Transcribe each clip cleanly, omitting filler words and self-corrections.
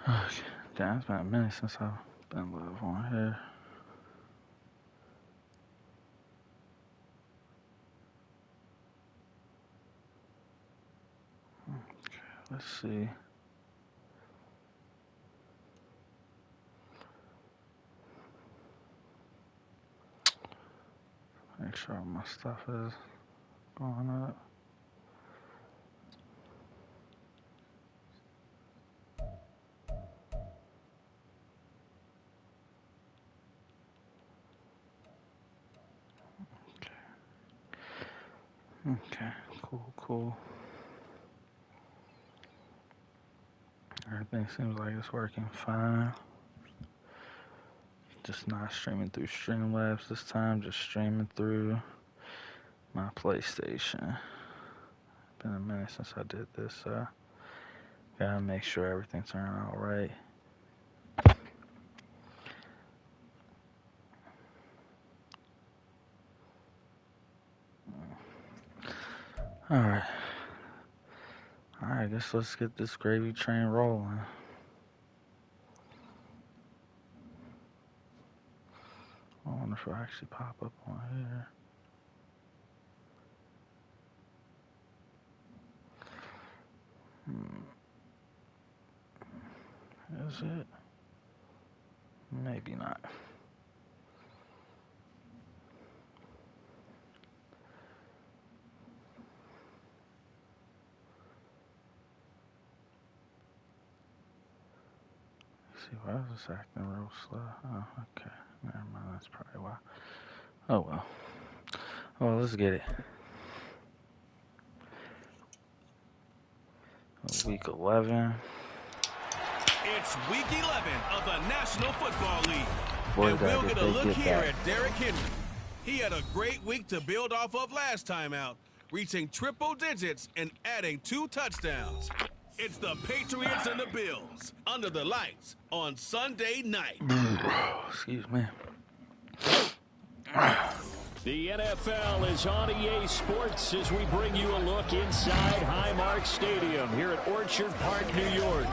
Okay. Damn, it's been a minute since I've been live on here. Okay, let's see. Make sure all my stuff is going up. Okay, cool. Everything seems like it's working fine. Just not streaming through Streamlabs this time, just streaming through my PlayStation. Been a minute since I did this, so gotta make sure everything's turning out right. Alright, I guess let's get this gravy train rolling. I wonder if it'll actually pop up on here. Is it? Maybe not. Let's see, why is this acting real slow? Oh, okay. Never mind, that's probably why. Oh well. Well, let's get it. Week 11. It's week 11 of the National Football League. Boy, and we'll get a look here that. at Derrick Henry. He had a great week to build off of last time out, reaching triple digits and adding 2 touchdowns. It's the Patriots and the Bills under the lights on Sunday night. Excuse me. The NFL is on EA Sports as we bring you a look inside Highmark Stadium here at Orchard Park, New York.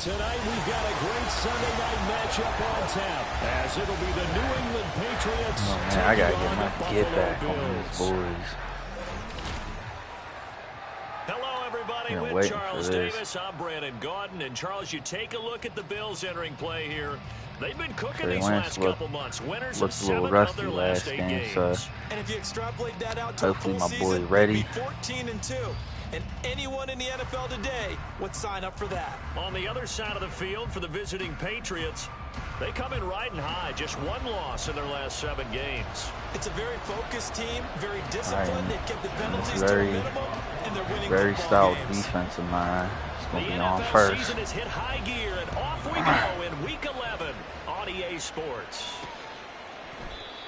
Tonight we've got a great Sunday night matchup on tap as it'll be the New England Patriots. Oh man, I gotta get my get back on these boys. Hello everybody, with Charles Davis. I'm Brandon Gaudin. And Charles, you take a look at the Bills entering play here. They've been cooking these last couple months. Winners of 7 of their last 8 games. And if you extrapolate that out to hopefully a full my season, boy ready. 14-2. And anyone in the NFL today would sign up for that. On the other side of the field for the visiting Patriots, they come in riding high. Just 1 loss in their last 7 games. It's a very focused team, very disciplined. They've kept the penalties to a minimum, and they're winning very stout games. defense of mine. It's going to be on NFL first. Season has hit high gear, and off we go in Week 11 on EA Sports.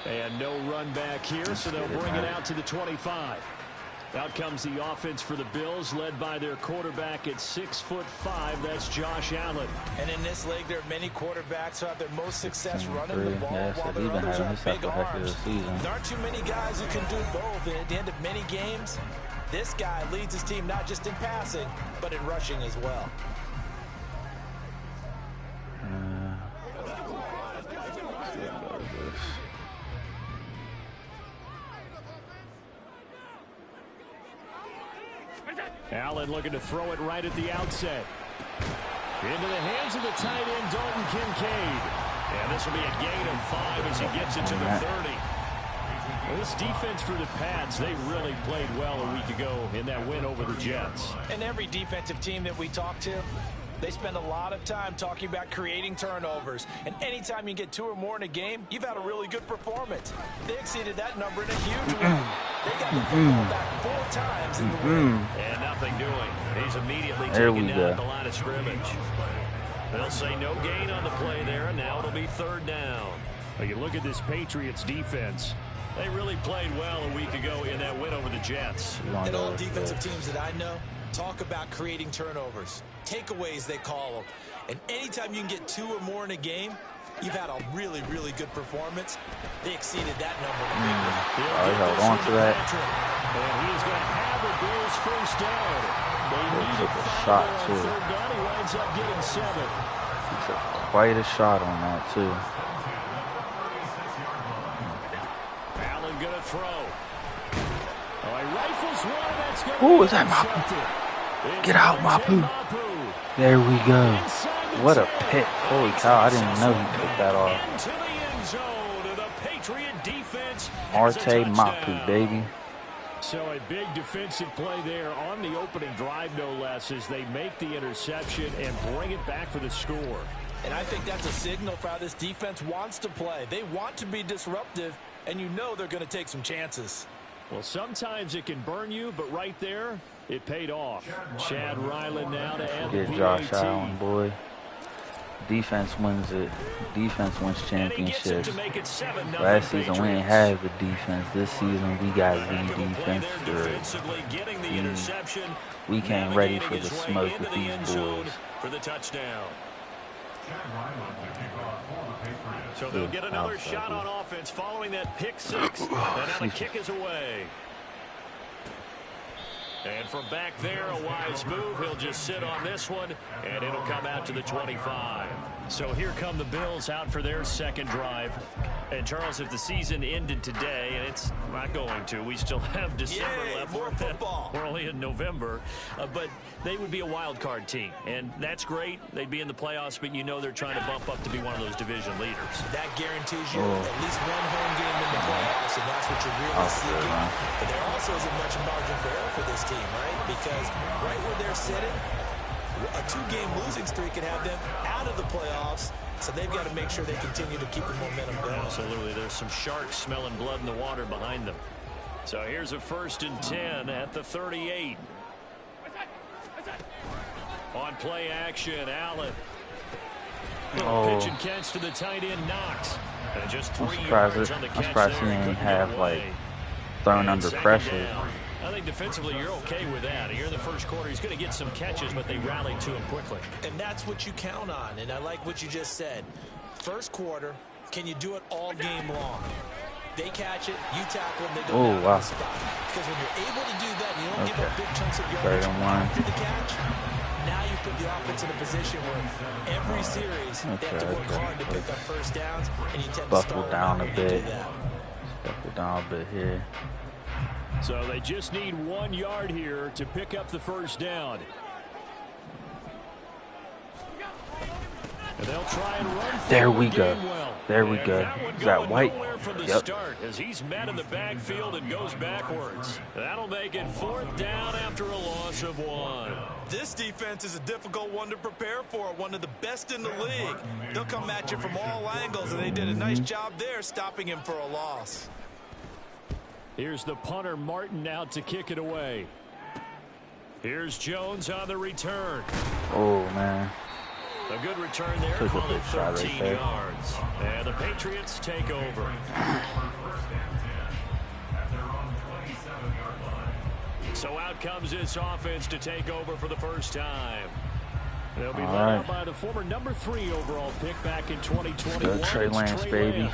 And no run back here, so they'll bring it out to the 25. Out comes the offense for the Bills, led by their quarterback at 6'5". That's Josh Allen. And in this league, there are many quarterbacks who have their most success running the ball, Yeah, while so there are others who have big arms. season. There aren't too many guys who can do both. And at the end of many games, this guy leads his team not just in passing, but in rushing as well. Allen looking to throw it right at the outset. Into the hands of the tight end, Dalton Kincaid. And this will be a gain of 5 as he gets it to the 30. Well, this defense for the Pats, they really played well a week ago in that win over the Jets. And every defensive team that we talk to, they spend a lot of time talking about creating turnovers. And anytime you get 2 or more in a game, you've had a really good performance. They exceeded that number in a huge way. They got the football back 4 times in the win. And nothing doing. He's immediately taken down at the line of scrimmage. They'll say no gain on the play there, and now it'll be 3rd down. Well, you look at this Patriots defense. They really played well a week ago in that win over the Jets. And all defensive teams that I know talk about creating turnovers. Takeaways, they call them. And anytime you can get 2 or more in a game, you've had a really, really good performance. They exceeded that number. I held on to that. And he's going to have the Bills first down. They need a shot, too. 3rd down. He winds up getting 7. quite a shot on that, too. Allen gonna throw. Oh, he rifles one. That's gonna Who be is that, intercepted. Get out, Mapu. There we go. What a pick. Holy cow, I didn't even know he picked that off. Into the end zone. The Patriot defense Marte Mapu, baby. So a big defensive play there on the opening drive, no less, as they make the interception and bring it back for the score. And I think that's a signal for how this defense wants to play. They want to be disruptive, and you know they're going to take some chances. Well, sometimes it can burn you, but right there, it paid off. Chad Ryland now to add the Get PAT. Josh Allen, boy. Defense wins it. Defense wins championships. Last season we didn't have the defense. This season we got the defense. We came ready for the smoke with these boys. For the touchdown. So they'll get another shot on offense following that pick six. And now the kick is away. And from back there, a wise move. He'll just sit on this one, and it'll come out to the 25. So here come the Bills out for their second drive. And, Charles, if the season ended today, and it's not going to, we still have December left. More football. We're only in November. But they would be a wild card team, and that's great. They'd be in the playoffs, but you know they're trying to bump up to be one of those division leaders. That guarantees you at least one home game in the playoffs, and that's what you're really seeking. But there also isn't much margin for error for this team, right? Because right where they're sitting, a two-game losing streak could have them out of the playoffs, so they've got to make sure they continue to keep the momentum going. Absolutely. There's some sharks smelling blood in the water behind them. So here's a 1st and 10 at the 38. On play action, Allen. Pitch and catch to the tight end, Knox. And just 3 yards on the catch. I'm surprised he didn't have, like, thrown under pressure. I think defensively you're okay with that. Here in the first quarter, he's going to get some catches, but they rallied to him quickly. And that's what you count on, and I like what you just said. First quarter, can you do it all game long? They catch it, you tackle them, they go down on the spot. Because when you're able to do that, and you don't give up big chunks of yardage after the catch, now you put the offense in a position where every series they have to work hard to pick up first downs, and you tend to start down a bit. Buckle down a bit here. So they just need 1 yard here to pick up the first down. And they'll try and run. There we go. There we go. Is that White? Yep. As he's met in the backfield and goes backwards. That'll make it 4th down after a loss of 1. This defense is a difficult one to prepare for. One of the best in the league. They'll come at you from all angles, and they did a nice job there stopping him for a loss. Here's the punter, Martin, out to kick it away. Here's Jones on the return. Oh, man. A good return there, call it 13 yards. And the Patriots take over. So out comes this offense to take over for the first time. They'll be led out by the former number 3 overall pick back in 2021. Trey Lance, baby.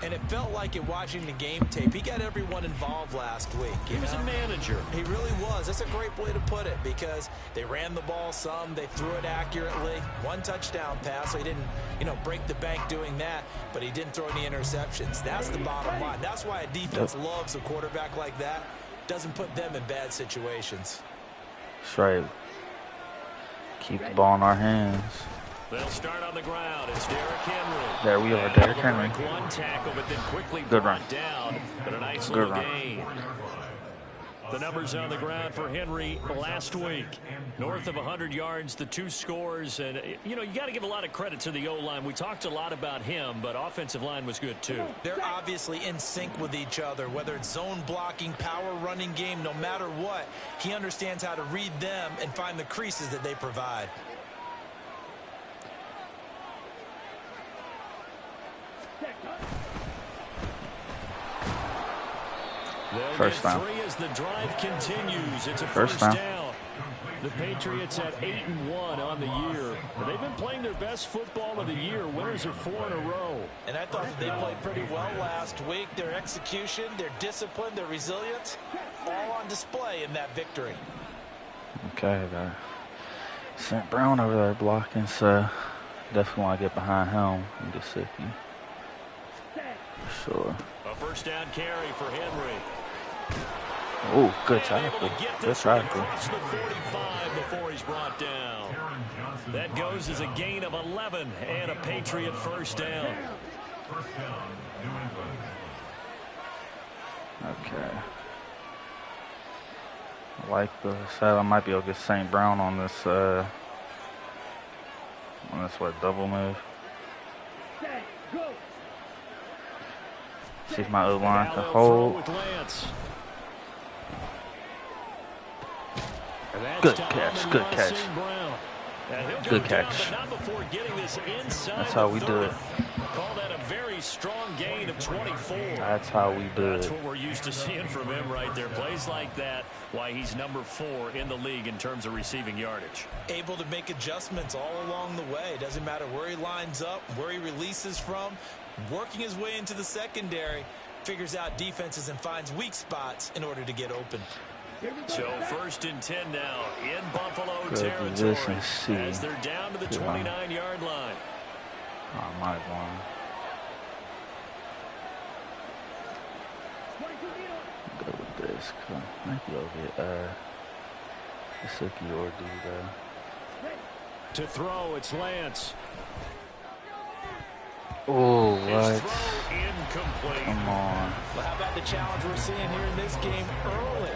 And it felt like in watching the game tape, he got everyone involved last week. He was a manager. He really was. That's a great way to put it because they ran the ball some, they threw it accurately. 1 touchdown pass, so he didn't, break the bank doing that, but he didn't throw any interceptions. That's the bottom line. That's why a defense loves a quarterback like that. Doesn't put them in bad situations. That's right. Keep the ball in our hands. They'll start on the ground. It's Derrick Henry. There we are, Derrick Henry. One tackle, but then quickly good run down. But a nice little gain. The numbers on the ground for Henry last week. North of 100 yards, the 2 scores. And, you got to give a lot of credit to the O-line. We talked a lot about him, but offensive line was good, too. They're obviously in sync with each other, whether it's zone blocking, power running game, no matter what. He understands how to read them and find the creases that they provide. First down. As the drive continues. It's a first down. The Patriots at 8-1 on the year. They've been playing their best football of the year. Winners of 4 in a row. And I thought that they played pretty well last week. Their execution, their discipline, their resilience, all on display in that victory. Okay, got St. Brown over there blocking, so Definitely want to get behind him and get Sicky. For sure. A first down carry for Henry. Oh, good tackle. Good tackle. Across the 45 before he's brought down. That goes as a gain of 11 and a Patriot first down. Okay. I like the side. I might be able to get St. Brown on this double move. See if my O-line can hold. Good catch, good catch. Good catch. That's how we do it. Call that a very strong gain of 24. That's how we do it. That's what we're used to seeing from him right there. Plays like that, why he's number 4 in the league in terms of receiving yardage. Able to make adjustments all along the way. Doesn't matter where he lines up, where he releases from. Working his way into the secondary. Figures out defenses and finds weak spots in order to get open. So 1st and 10 now in Buffalo territory as they're down to the 29-yard line. Oh, my God. Go with this. Maybe I'll get Sicky or Duda. To throw, it's Lance. Oh, what? Incomplete. Come on. Well, how about the challenge we're seeing here in this game early?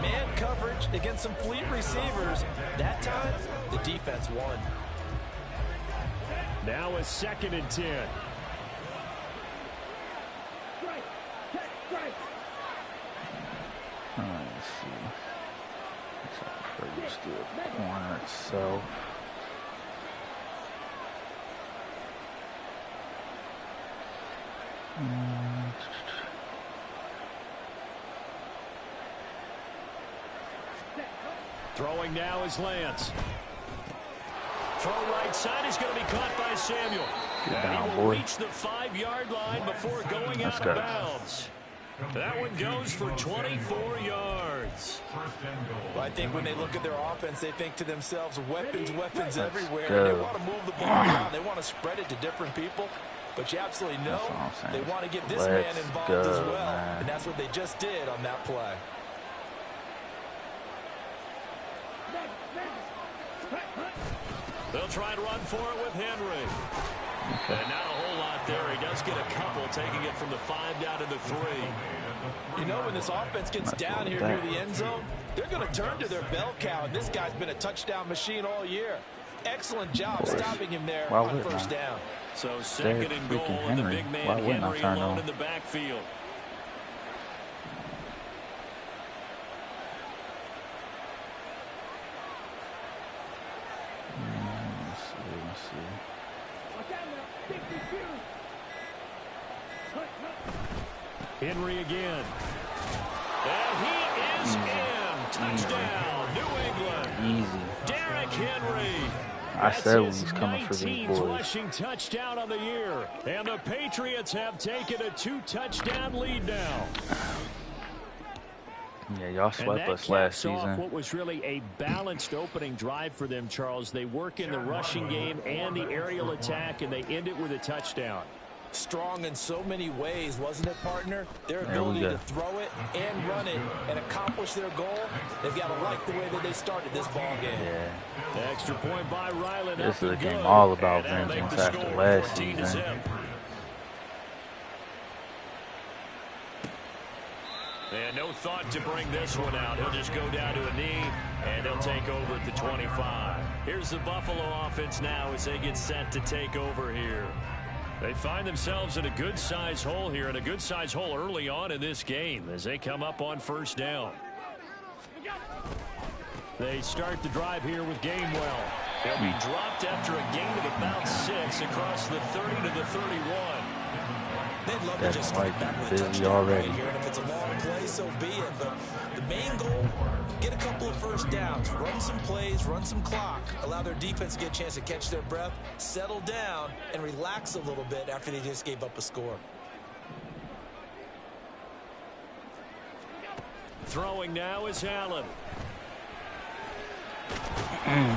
Man coverage against some fleet receivers. That time, the defense won. Now a 2nd and 10. Let's see. Let's do the corner itself. Throwing now is Lance. Throw right side is going to be caught by Samuel. Down, he will boy. reach the 5-yard line before going out of bounds. That one goes for 24 yards. Well, I think when they look at their offense, they think to themselves, weapons everywhere. Go. They want to move the ball around. They want to spread it to different people. But you absolutely know they want to get this man involved as well. Man. And that's what they just did on that play. They'll try and run for it with Henry. And not a whole lot there. He does get a couple, taking it from the 5 down to the 3. You know, when this offense gets down here near the end zone, they're going to turn to their bell cow. And this guy's been a touchdown machine all year. Excellent job stopping him there on 1st down. So 2nd and goal, and the big man Henry alone in the backfield. Let's see. Henry again. And he is in. Touchdown, New England. Easy. Derrick Henry. I said we was coming for these boys. Rushing touchdown on the year. And the Patriots have taken a 2-touchdown lead now. Yeah, y'all swept us last season. What was really a balanced opening drive for them, Charles. They work in the rushing game and the aerial attack, and they end it with a touchdown. Strong in so many ways, wasn't it, partner? Their ability to throw it and run it and accomplish their goal. They've got to like the way that they started this ball game. Yeah. Extra point by Ryland. This is a game all about vengeance after last season. And no thought to bring this one out. He'll just go down to a knee, and they'll take over at the 25. Here's the Buffalo offense now as they get set to take over here. They find themselves in a good-sized hole here, and a good-sized hole early on in this game as they come up on 1st down. They start the drive here with Gainwell. He'll be dropped after a gain of about 6 across the 30 to the 31. They'd love to just get back with a touchdown right here, and if it's a long play, so be it. But the main goal, get a couple of first downs, run some plays, run some clock, allow their defense to get a chance to catch their breath, settle down, and relax a little bit after they just gave up a score. Throwing now is Allen.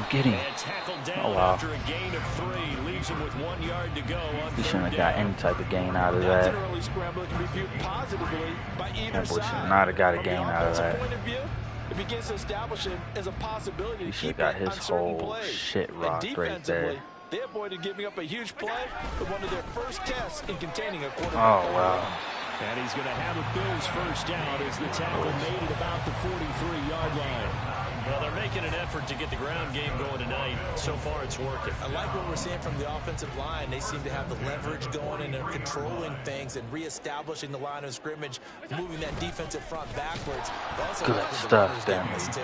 Get him. And tackled down Oh, wow. after a gain of 3. Leaves him with 1 yard to go on He shouldn't have 3rd got down. any type of gain out of That's that. an early scramble that can be viewed positively by either That boy should side. not have got a From gain the out of offensive that. point of view, it begins to establish it as a possibility He to should have keep got it his on certain whole plays. shit And rocked right defensively, there. they avoided giving up a huge play with one of their first tests in containing a quarterback. Oh, wow. And he's going to have a Bills first down as the tackle made at about the 43-yard line. Well, they're making an effort to get the ground game going tonight. So far, it's working. I like what we're seeing from the offensive line. They seem to have the leverage going, and they're controlling things and reestablishing the line of scrimmage, moving that defensive front backwards. Also Good like what the stuff, runners Dan. doing this too.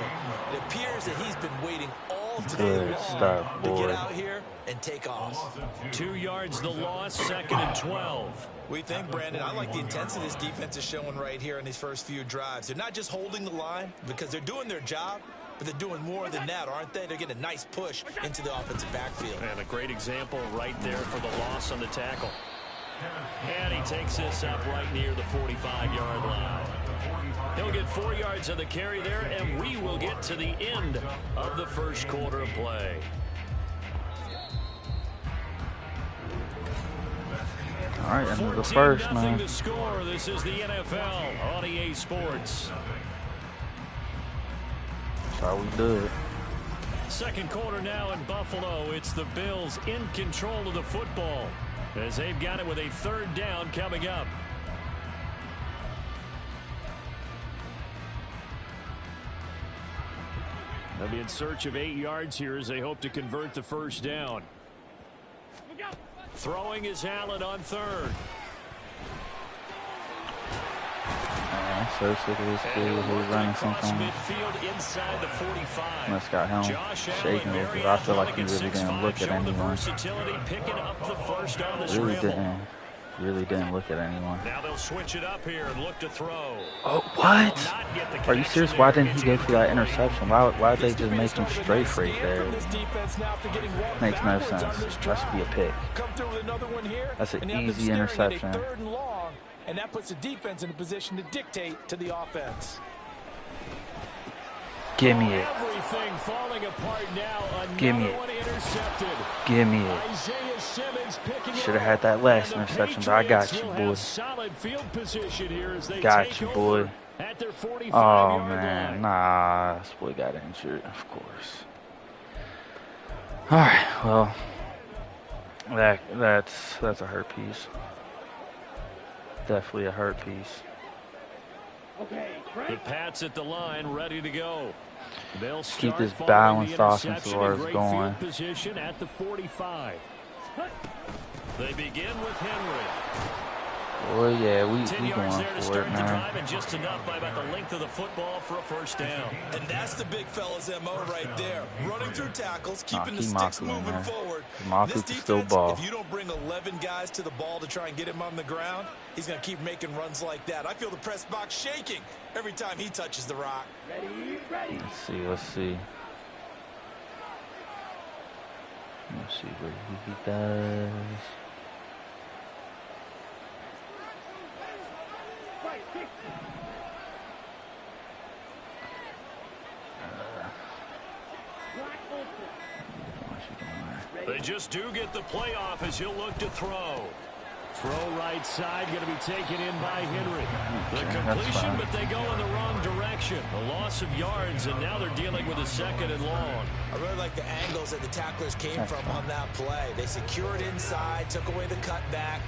It appears that he's been waiting all day Good long stuff, to boy. get out here and take off. 2 yards the loss, 2nd and 12. We think, Brandon, I like the intensity this defense is showing right here in these first few drives. They're not just holding the line because they're doing their job, but they're doing more than that, aren't they? They're getting a nice push into the offensive backfield. And a great example right there for the loss on the tackle. And he takes this up right near the 45-yard line. He'll get 4 yards on the carry there, and we will get to the end of the first quarter of play. All right, end of the first, 14-0 man. to score. This is the NFL on EA Sports. That's how we do it. Second quarter now in Buffalo. It's the Bills in control of the football as they've got it with a 3rd down coming up. They'll be in search of 8 yards here as they hope to convert the first down. Throwing is Allen on 3rd. Man, so sick of this kid who's running something. Midfield inside the 45. That's got him shaking it because I feel like he really didn't look at anyone. Picking up the first on the Really didn't look at anyone. Now they'll switch it up here and look to throw. Oh, what? Are you serious? Why didn't he go for that interception? Why did they just make him strafe right there? Makes no sense. That should be a pick. That's an easy interception. And that puts the defense in a position to dictate to the offense. Give me it. Everything falling apart now. Give me it. One intercepted. Give me it. Isaiah Simmons picking Should have had that last and the interception, but I got you, Patriots will boy. have solid field position here as they Got take you, over boy. at their 45 Oh yard man, line. nah, this boy got injured, of course. All right, well, that's a hurt piece. Definitely a hurt piece. The Pats at the line, ready to go. They'll Keep this start balanced following the offense as interception far in as great going. field position at the 45. They begin with Henry. Well, yeah, we 10 going yards there to for start it, the man. drive, and just enough by about the length of the football for a first down. And that's the big fella's MO right there. Running through tackles, keeping the keep sticks Maku in moving there. forward. Maku This can still defense, ball. if you don't bring 11 guys to the ball to try and get him on the ground, he's going to keep making runs like that. I feel the press box shaking every time he touches the rock. Let's see. Let's see what he does. They just do get the playoff as he'll look to throw. Throw right side, going to be taken in by Henry. The completion, but they go in the wrong direction. A loss of yards, and now they're dealing with a 2nd and long. I really like the angles that the tacklers came from on that play. They secured inside, took away the cutback.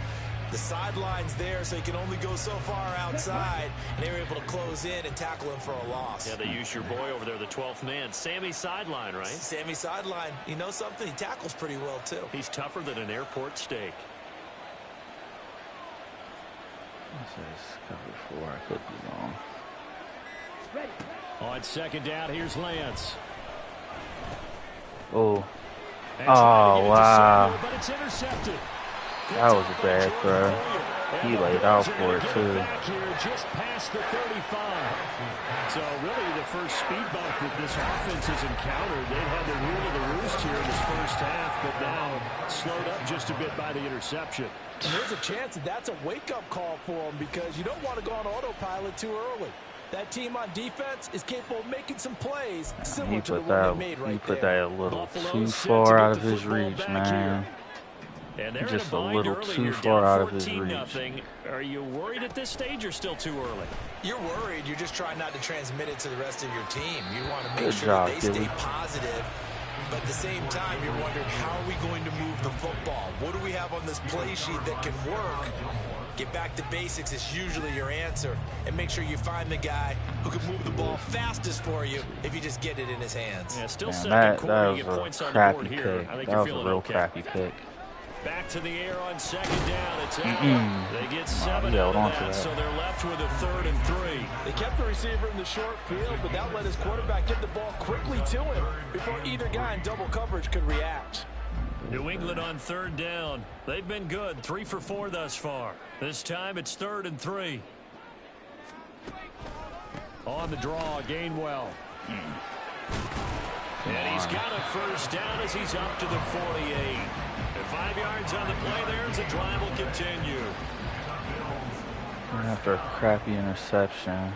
The sideline's there, so he can only go so far outside, and they were able to close in and tackle him for a loss. Yeah, they used your boy over there, the 12th man. Sammy Sideline, right? Sammy Sideline, you know something? He tackles pretty well, too. He's tougher than an airport steak. This is cover 4. I could be wrong. On 2nd down, here's Lance. Oh. Oh, wow. But it's intercepted. That was a bad throw. He laid out for it, too. Back here just past the 35. So really the first speed bump that this offense has encountered. They've had the rule of the roost here in this first half, but now slowed up just a bit by the interception. And there's a chance that that's a wake-up call for him because you don't want to go on autopilot too early. That team on defense is capable of making some plays similar He to the put one that. they made He right put there. that a little Buffalo's too set to far get out the of his football reach, back man. And they're Just in a bind little early. too You're far down out of his reach. 14-0. Are you worried at this stage or still too early? You're worried. You're just trying not to transmit it to the rest of your team. You want to make Good sure job, that they Gilly. stay positive. But at the same time, you're wondering, how are we going to move the football? What do we have on this play sheet that can work? Get back to basics is usually your answer. And make sure you find the guy who can move the ball fastest for you if you just get it in his hands. Yeah, still Man, second that quarter. You was get points a on the board crappy here. pick. I think That you're was a feeling real okay. crappy pick. Back to the air on second down. It's Allen. They get 7 he out held of on to that, that. so they're left with a 3rd and 3. They kept the receiver in the short field, but that let his quarterback get the ball quickly to him before either guy in double coverage could react. New England on 3rd down. They've been good, 3 for 4 thus far. This time it's 3rd and 3. On the draw, Gainwell. And he's got a first down as he's up to the 48. And 5 yards on the play there as the drive will continue. After a crappy interception.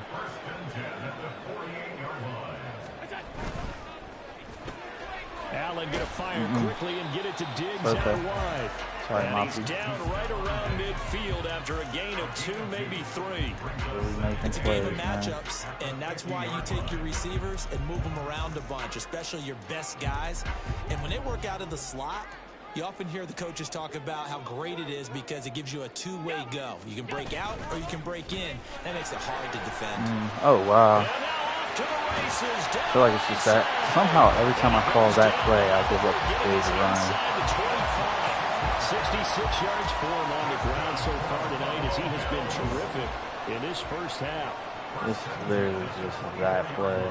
Allen going to fire quickly and get it to Diggs Okay. out wide. Sorry, And he's Moppy. down right around midfield after a gain of 2, maybe 3. Really making It's a game of plays, man. matchups, and that's why you take your receivers and move them around a bunch, especially your best guys. And when they work out of the slot, you often hear the coaches talk about how great it is because it gives you a two-way go. You can break out or you can break in. That makes it hard to defend. Oh, wow. And now off to the races. I feel like it's just that. Somehow, every time I call that play, I give up a big run. 66 yards for him on the ground so far tonight as he has been terrific in this first half. This is literally just that play.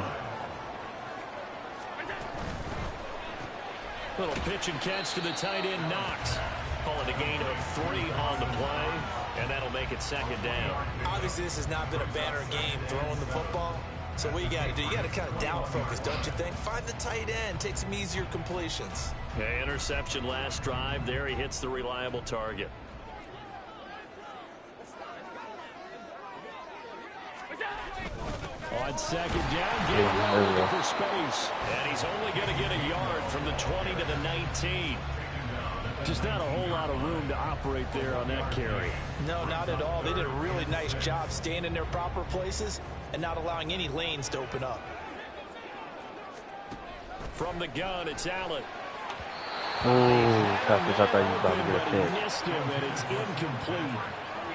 Little pitch and catch to the tight end, Knox. Calling a gain of 3 on the play, and that'll make it 2nd down. Obviously, this has not been a banner game throwing the football. So what you got to do, you got to kind of down focus, don't you think? Find the tight end, take some easier completions. Yeah, interception last drive. There he hits the reliable target. On 2nd down, Gainwell looking for space. And he's only going to get a yard from the 20 to the 19. Just not a whole lot of room to operate there on that carry. No, not at all. They did a really nice job staying in their proper places and not allowing any lanes to open up. From the gun, it's Allen. Oh, Peppers, I thought you were about to get a But pick. he missed him, and it's incomplete.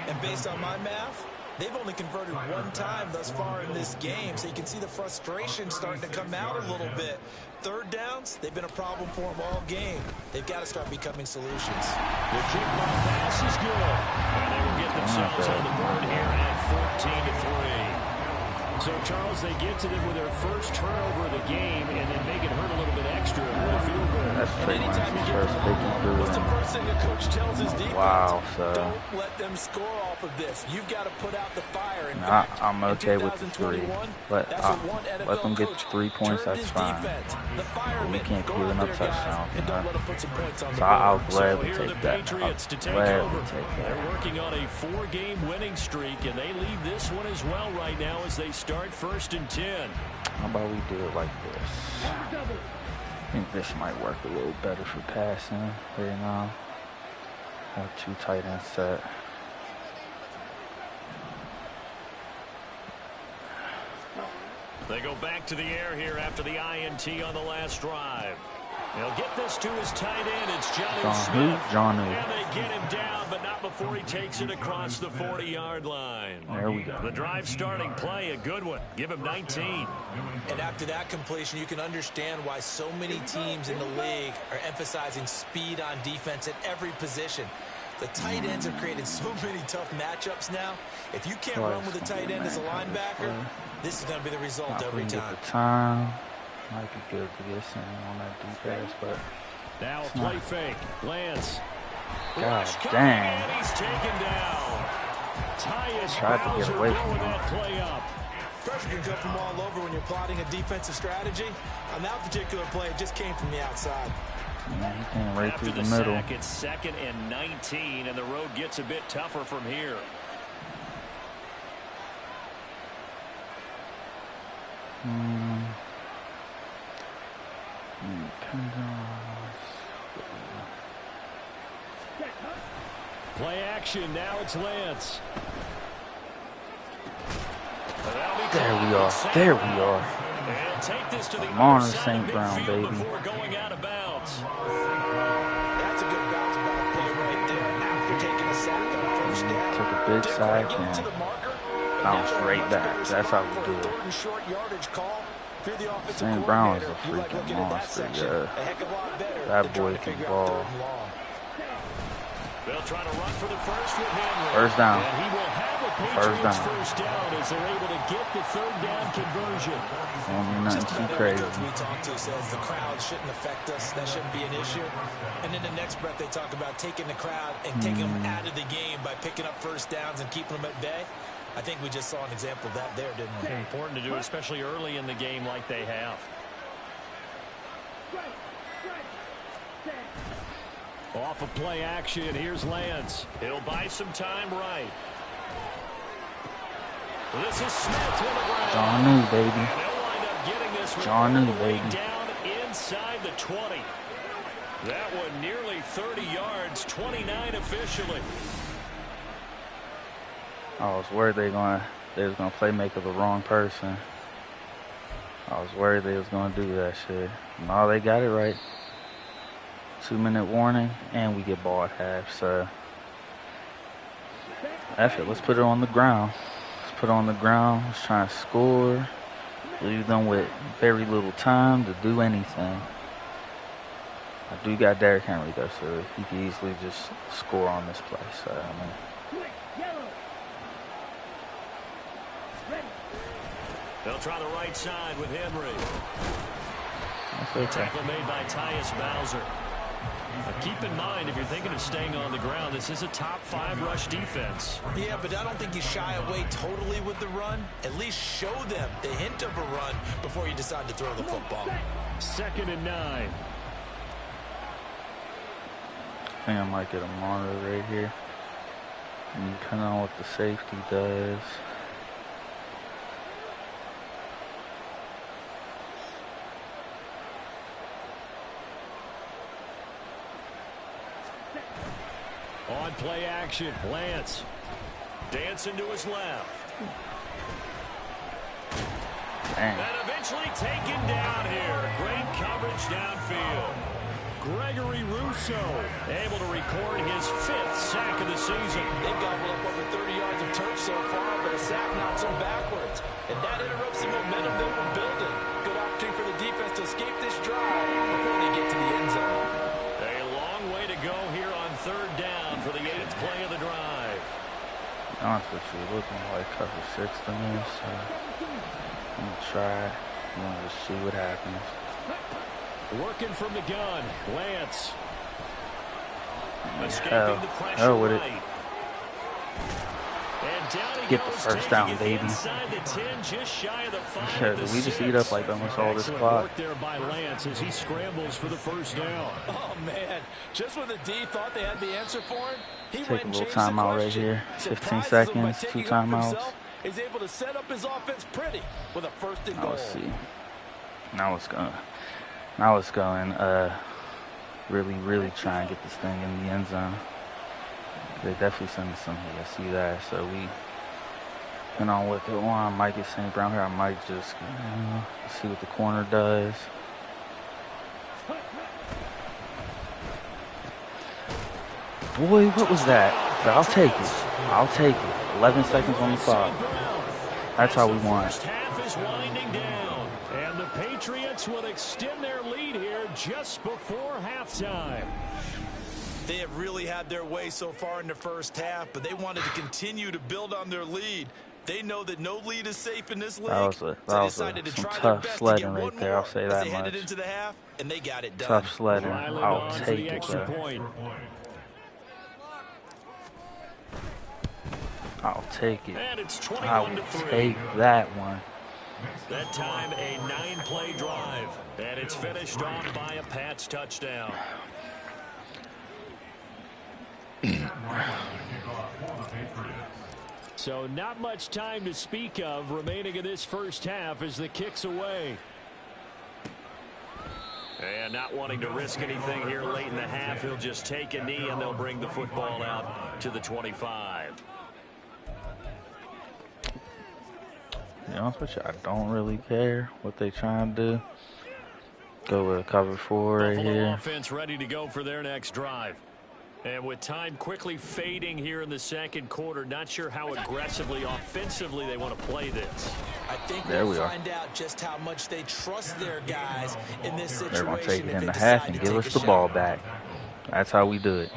And based on my math, they've only converted one time thus far in this game, so you can see the frustration starting to come out a little bit. 3rd downs, they've been a problem for them all game. They've got to start becoming solutions. The kickoff pass is good. And they will get themselves on the board here at 14-3. So, Charles, they get to them with their first turnover of the game and then make it hurt a little bit extra with a field goal. That's Trey Lance's first pick What's the through. first thing a coach tells his defense? Wow, so Don't let them score off of this. You've got to put out the fire. In Nah, fact, I'm in okay with the 3. 2021, Let that's what one NFL them get coach 3 points, turned that's his fine. defense. The But we firemen can't go give them out up there, guys, touchdowns. and don't let them put some points on the So I'll board. gladly Here are take the that. Patriots to take Gladly over. take They're that. working on a 4-game winning streak, and they lead this one as well right now as they start 1st and 10. How about we do it like this? I think this might work a little better for passing right now. Have 2 tight ends set. They go back to the air here after the INT on the last drive. They'll get this to his tight end. It's Jonnu Smith. Jonnu. And they get him down, but not before he takes it across the 40-yard line. There we go. The drive starting play, a good one. Give him 19. And after that completion, you can understand why so many teams in the league are emphasizing speed on defense at every position. The tight ends have created so many tough matchups now. If you can't run with a tight end as a linebacker, this is going to be the result every time. Might be good to get something on that deep pass, but Now a play fake. Lance. God Rush dang. and he's taken down. Tyus Tried to get Bowser away from blowing him. that play up. Pressure can come from all over when you're plotting a defensive strategy. On that particular play, it just came from the outside. Man, he came right After through the the middle. sack, it's 2nd and 19, and the road gets a bit tougher from here. Play action. Now it's Lance. There we are. There we are. Come on, St. Brown, baby. That's a good bounce back play right there after taking a sack on first down. Took a big sack and bounced right back. That's how we do it. St. Brown is a freaking monster, yeah. That boy can ball. They'll try to run for the first with Henry. First down. And he will have a Patriots first down as they're able to get the third down conversion. Nothing too crazy. We talk to says the crowd shouldn't affect us. That shouldn't be an issue. And in the next breath, they talk about taking the crowd and taking them out of the game by picking up first downs and keeping them at bay. I think we just saw an example of that there, didn't we? Important to do, especially early in the game like they have. Off of play action, here's Lance. He'll buy some time right. This is Smith with the ground. John New, baby. And they'll wind up getting this John New, baby. Down inside the 20. That one nearly 30 yards, 29 officially. I was worried they was gonna play make of the wrong person. I was worried they was gonna do that shit. No, they got it right. 2-minute warning, and we get ball at half. So, F it. Let's put it on the ground. Let's put it on the ground. Let's try to score. Leave them with very little time to do anything. I do got Derrick Henry though, so he can easily just score on this play. So, I mean. They'll try the right side with Henry. That's okay. Tackle made by Tyus Bowser. Now keep in mind, if you're thinking of staying on the ground, this is a top 5 rush defense. Yeah, but I don't think you shy away totally with the run. At least show them the hint of a run before you decide to throw the football. 2nd and 9. I think I might get a monitor right here. And depending on what the safety does. On play action, Lance. Dancing to his left. Dang. And eventually taken down here. Great coverage downfield. Gregory Rousseau able to record his 5th sack of the season. They've gobbled up over 30 yards of turf so far, but a sack knocks them backwards. And that interrupts the momentum they were building. Good opportunity for the defense to escape this drive before they get to the end zone. A long way to go here on 3rd down for the 8th play of the drive. Honestly, looking like cover 6 to me, so I'm gonna try it. I'm gonna just see what happens. Working from the gun, Lance. Escaping the pressure hell with it. right. And down he Get the goes, first down, taking it baby. inside the 10, just shy of the 5 Yeah, of the we just 6. eat up like almost all this Excellent clock. work there by Lance as he scrambles for the first down. Oh, man. Just when the D thought they had the answer for him, he Take went a and little changed the timeout right question. here. 15 Surprises him by seconds, 2 taking it timeouts. himself. He's able to set up his offense pretty with a 1st and Now goal. let's see. Now it's going. Really try and get this thing in the end zone. They definitely send us some here. I see that. So we, depending on what they want, I might get St. Brown here. I might just see what the corner does. Boy, what was that? But I'll take it. I'll take it. 11 seconds on the clock. That's how we want. First half is winding down, and the Patriots will extend their lead here just before halftime. They have really had their way so far in the first half, but they wanted to continue to build on their lead. They know that no lead is safe in this league. That was some tough sledding right there. I'll say that much. Into the half, and they got it done. Tough sledding. Ryland I'll on for take the it, extra though. point. I'll take it. And it's I 21 will to 3. take that one. That time a 9-play drive, and it's finished off by a Pats touchdown. So not much time to speak of remaining in this first half as the kick's away. And not wanting to risk anything here late in the half, he'll just take a knee and they'll bring the football out to the 25. To be honest with you, I don't really care what they trying to do. Go with cover 4 right Buffalo here. Offense ready to go for their next drive. And with time quickly fading here in the second quarter, not sure how aggressively, offensively they want to play this. I think we'll find out just how much they trust their guys in this situation. They're going to take it in the half and give us the ball back. That's how we do it.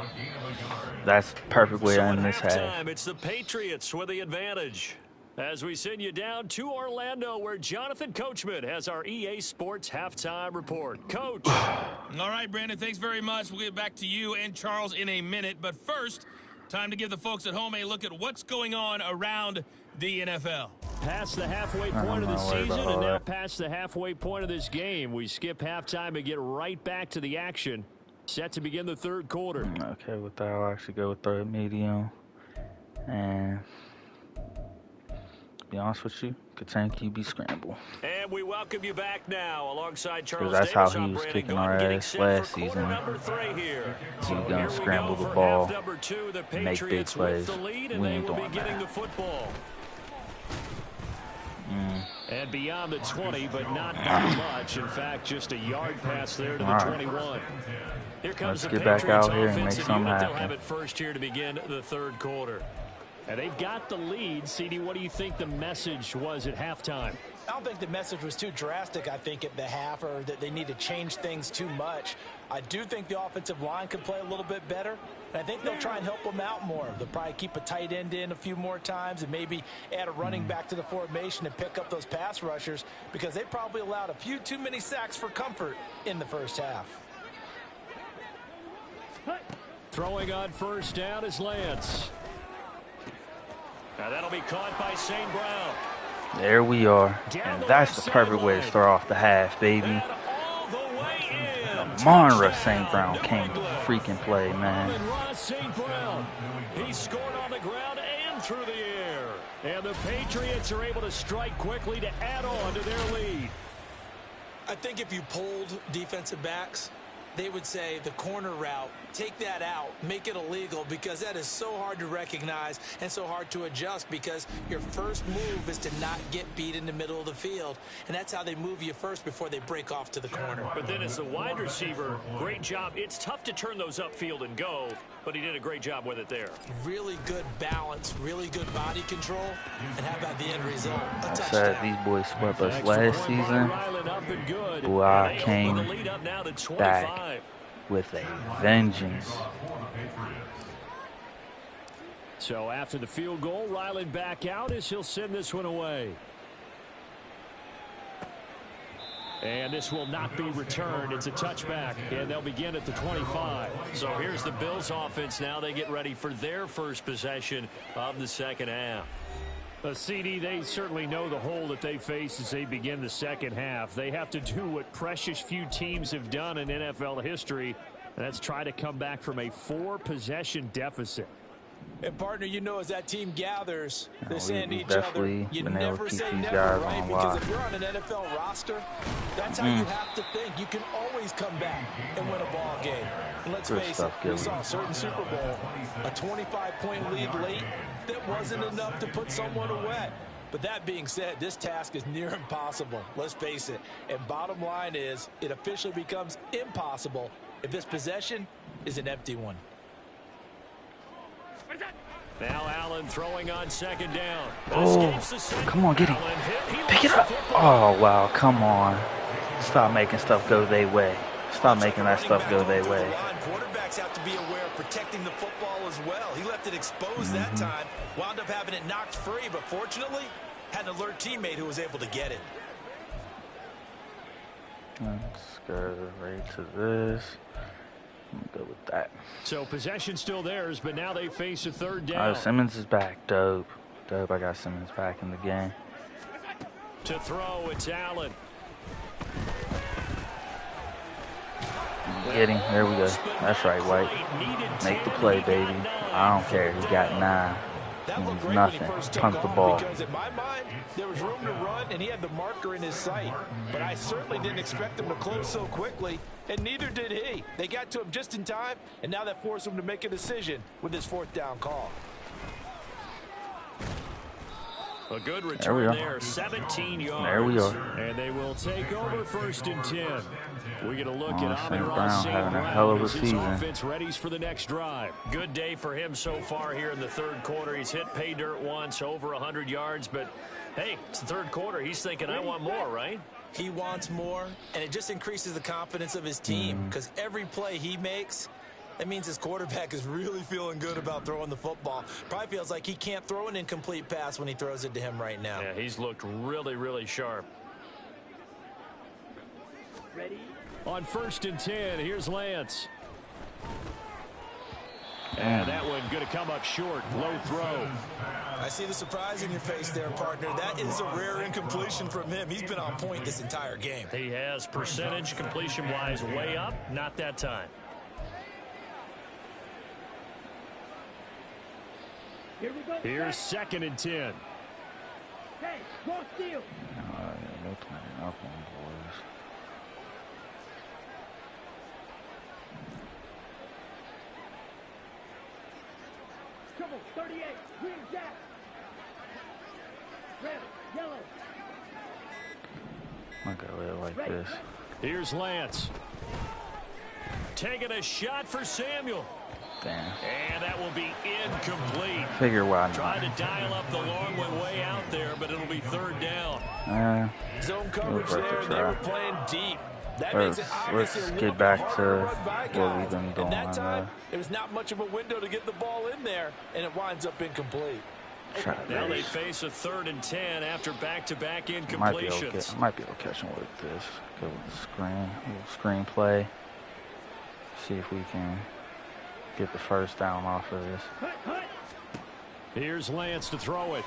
That's the perfect way to end this half. It's the Patriots with the advantage. As we send you down to Orlando, where Jonathan Coachman has our EA Sports halftime report. Coach. All right, Brandon, thanks very much. We'll get back to you and Charles in a minute. But first, time to give the folks at home a look at what's going on around the NFL. Past the halfway point of the season and now past the halfway point of this game. We skip halftime and get right back to the action. Set to begin the third quarter. Okay, with that, I'll actually go with third medium. And to be honest with you, contain QB scramble. And we welcome you back now alongside Charles Davis. That's how he was Brandon kicking our ass last season. He's going to scramble the ball, make big plays. We ain't doing that. And beyond the 20, but not by much. In fact, just a yard pass there to the 21. Here comes Let's get back out here and make something happen. They'll have it first here to begin the third quarter. And they've got the lead. CD, what do you think the message was at halftime? I don't think the message was too drastic, I think, at the half, or that they need to change things too much. I do think the offensive line could play a little bit better. And I think they'll try and help them out more. They'll probably keep a tight end in a few more times and maybe add a running back to the formation and pick up those pass rushers, because they probably allowed a few too many sacks for comfort in the first half. Throwing on first down is Lance. Now that'll be caught by St. Brown. There we are. And that's the perfect way to start off the half, baby. Monra St. Brown came to freaking play, man. St. Brown. He scored on the ground and through the air. And the Patriots are able to strike quickly to add on to their lead. I think if you polled defensive backs, they would say the corner route, take that out, make it illegal, because that is so hard to recognize and so hard to adjust, because your first move is to not get beat in the middle of the field, and that's how they move you first before they break off to the corner. But then as the wide receiver, great job. It's tough to turn those upfield and go, but he did a great job with it there. Really good balance, really good body control, and how about the end result? I said these boys swept us last season. Boy, I came back with a vengeance. So after the field goal, Ryland back out as he'll send this one away. And this will not be returned. It's a touchback, and they'll begin at the 25. So here's the Bills offense now. They get ready for their first possession of the second half. CD, they certainly know the hole that they face as they begin the second half. They have to do what precious few teams have done in NFL history, and that's try to come back from a 4-possession deficit. And, partner, you know, as that team gathers, they're saying to each other, you been able never to keep say these never, guys right? on Because lock. if you're on an NFL roster, that's how you have to think. You can always come back and win a ball game. And let's face it, we saw a certain Super Bowl, a 25-point lead late that wasn't enough to put someone away. But that being said, this task is near impossible. Let's face it. And bottom line is, it officially becomes impossible if this possession is an empty one. Now Allen throwing on second down. Oh, come on, get him. Pick it up. Oh, wow, come on. Stop making stuff go their way. Stop making that stuff go their way. Quarterbacks have to be aware of protecting the football as well. He left it exposed that time. Wound up having it knocked free, but fortunately, had an alert teammate who was able to get it. Let's go right to this. Go with that. So possession still theirs, but now they face a third down. Simmons is back. Dope. I got Simmons back in the game. To throw, it's Allen. Get him. There we go. That's right, White. Make the play, baby. I don't care. He got 9. That looked great nothing. when he first took Punt the off ball. because in my mind, there was room to run and he had the marker in his sight. But I certainly didn't expect him to close so quickly, and neither did he. They got to him just in time, and now that forced him to make a decision with his 4th down call. A good return there, 17 yards. There we are. And they will take over 1st and 10. We get a look at St. Amon-Ra Brown St. having a hell Brown of a as his season. offense readies for the next drive. Good day for him so far here in the 3rd quarter. He's hit pay dirt once, over 100 yards. But, hey, it's the 3rd quarter. He's thinking, I want more, right? He wants more, and it just increases the confidence of his team because every play he makes, that means his quarterback is really feeling good about throwing the football. Probably feels like he can't throw an incomplete pass when he throws it to him right now. Yeah, he's looked really, really sharp. Ready? On 1st and 10, here's Lance. And that one going to come up short. Low throw. I see the surprise in your face there, partner. That is a rare incompletion from him. He's been on point this entire game. He has percentage completion-wise way up. Not that time. Here we go. Here's 2nd and 10. Hey, cross steal. They're playing up on boys. Trouble, 38. Green jack. Red, yellow. I gotta live like this. Here's Lance. Taking a shot for Samuel. Damn. And that will be incomplete. Figure why not. Tried to dial up the long one way out there, but it'll be 3rd down. Zone coverage there, and they were playing deep. That makes it Let's obviously a get little back bit to harder to run by what we've guys. been doing. And that time, there was not much of a window to get the ball in there, and it winds up incomplete. Now they face a 3rd and 10 after back-to-back incompletions. Might be able to catch him with this. Go with the screen, little screen play. See if we can get the 1st down off of this. Here's Lance to throw it.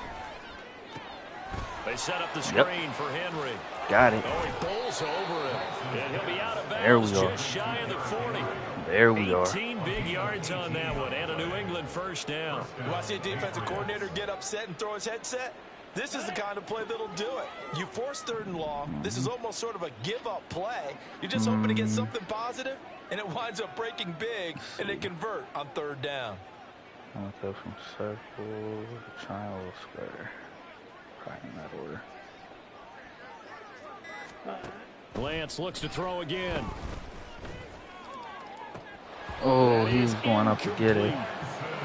They set up the screen for Henry. Got it. Oh, he pulls over it. And he'll be out of There we bounds go. just shy of the 40. There we are. 18 big yards on that one, and a New England 1st down. You want to see a defensive coordinator get upset and throw his headset? This is the kind of play that'll do it. You force 3rd and long. This is almost sort of a give-up play. You're just hoping to get something positive, and it winds up breaking big, and they convert on 3rd down. I'm gonna go from circle to triangle to square. Probably in that order. Lance looks to throw again. Oh, he was going up to get it.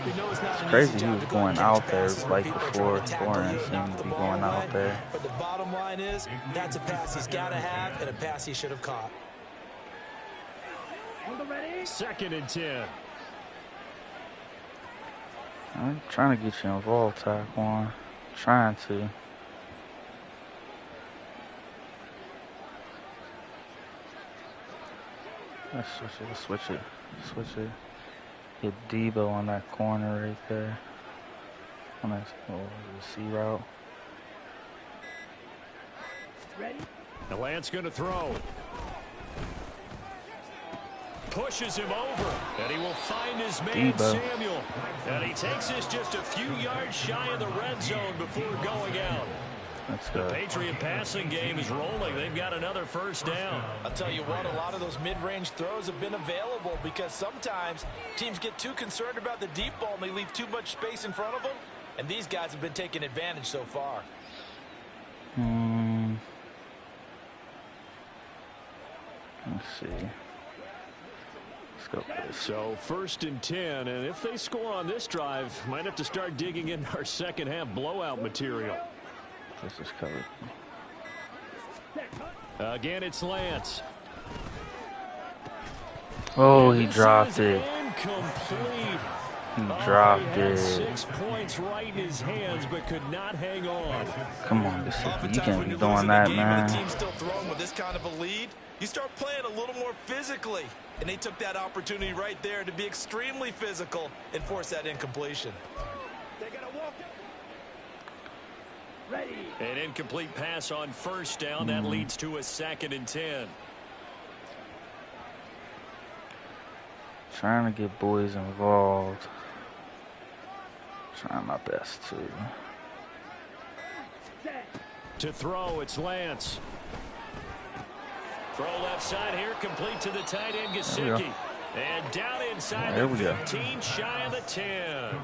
It's crazy he was going out there like before. Thorin seemed to be going out there. But the bottom line is, that's a pass he's got to have and a pass he should have caught. On the ready. 2nd and 10. I'm trying to get you involved, Taquan. Trying to. Let's switch it. Get Debo on that corner right there. On that C route. Ready. The Lance going to throw. Pushes him over, and he will find his man, Debo. Samuel. And he takes this just a few yards shy of the red zone before going out. Let's The go. Patriot passing game is rolling. They've got another 1st down. I'll tell you what, a lot of those mid-range throws have been available because sometimes teams get too concerned about the deep ball and they leave too much space in front of them, and these guys have been taking advantage so far. Let's see. Let's go for this. So 1st and 10, and if they score on this drive, might have to start digging into our second half blowout material. This is covered. Again, it's Lance. Oh, he This dropped is it. Incomplete. He Oh, dropped he had it. 6 points right in his hands, but could not hang on. Come on, Mississippi. You Oftentimes can't when be you're doing losing a that, game and the man. team's still throwing with this kind of a lead, you start playing a little more physically. And they took that opportunity right there to be extremely physical and force that incompletion. They're gonna walk it. Ready. An incomplete pass on 1st down. That leads to a 2nd and 10. Trying to get boys involved. Trying my best to throw. It's Lance. Throw left side here, complete to the tight end, Gesicki. And down inside the 15, shy of the 10.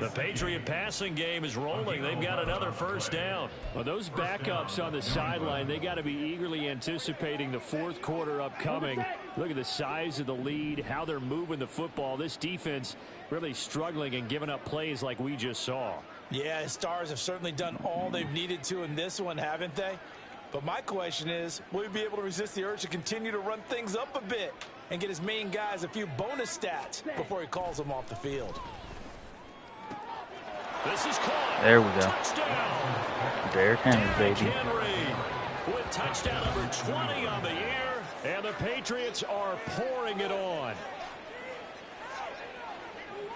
The Patriot passing game is rolling. They've got another first down. Well, those backups on the sideline, they got to be eagerly anticipating the fourth quarter upcoming. Look at the size of the lead, how they're moving the football. This defense really struggling and giving up plays like we just saw. Yeah, the Stars have certainly done all they've needed to in this one, haven't they? But my question is, will he be able to resist the urge to continue to run things up a bit and get his main guys a few bonus stats before he calls them off the field? This is caught. There we go. Touchdown. Derrick Henry, baby. Henry with touchdown number 20 on the year. And the Patriots are pouring it on.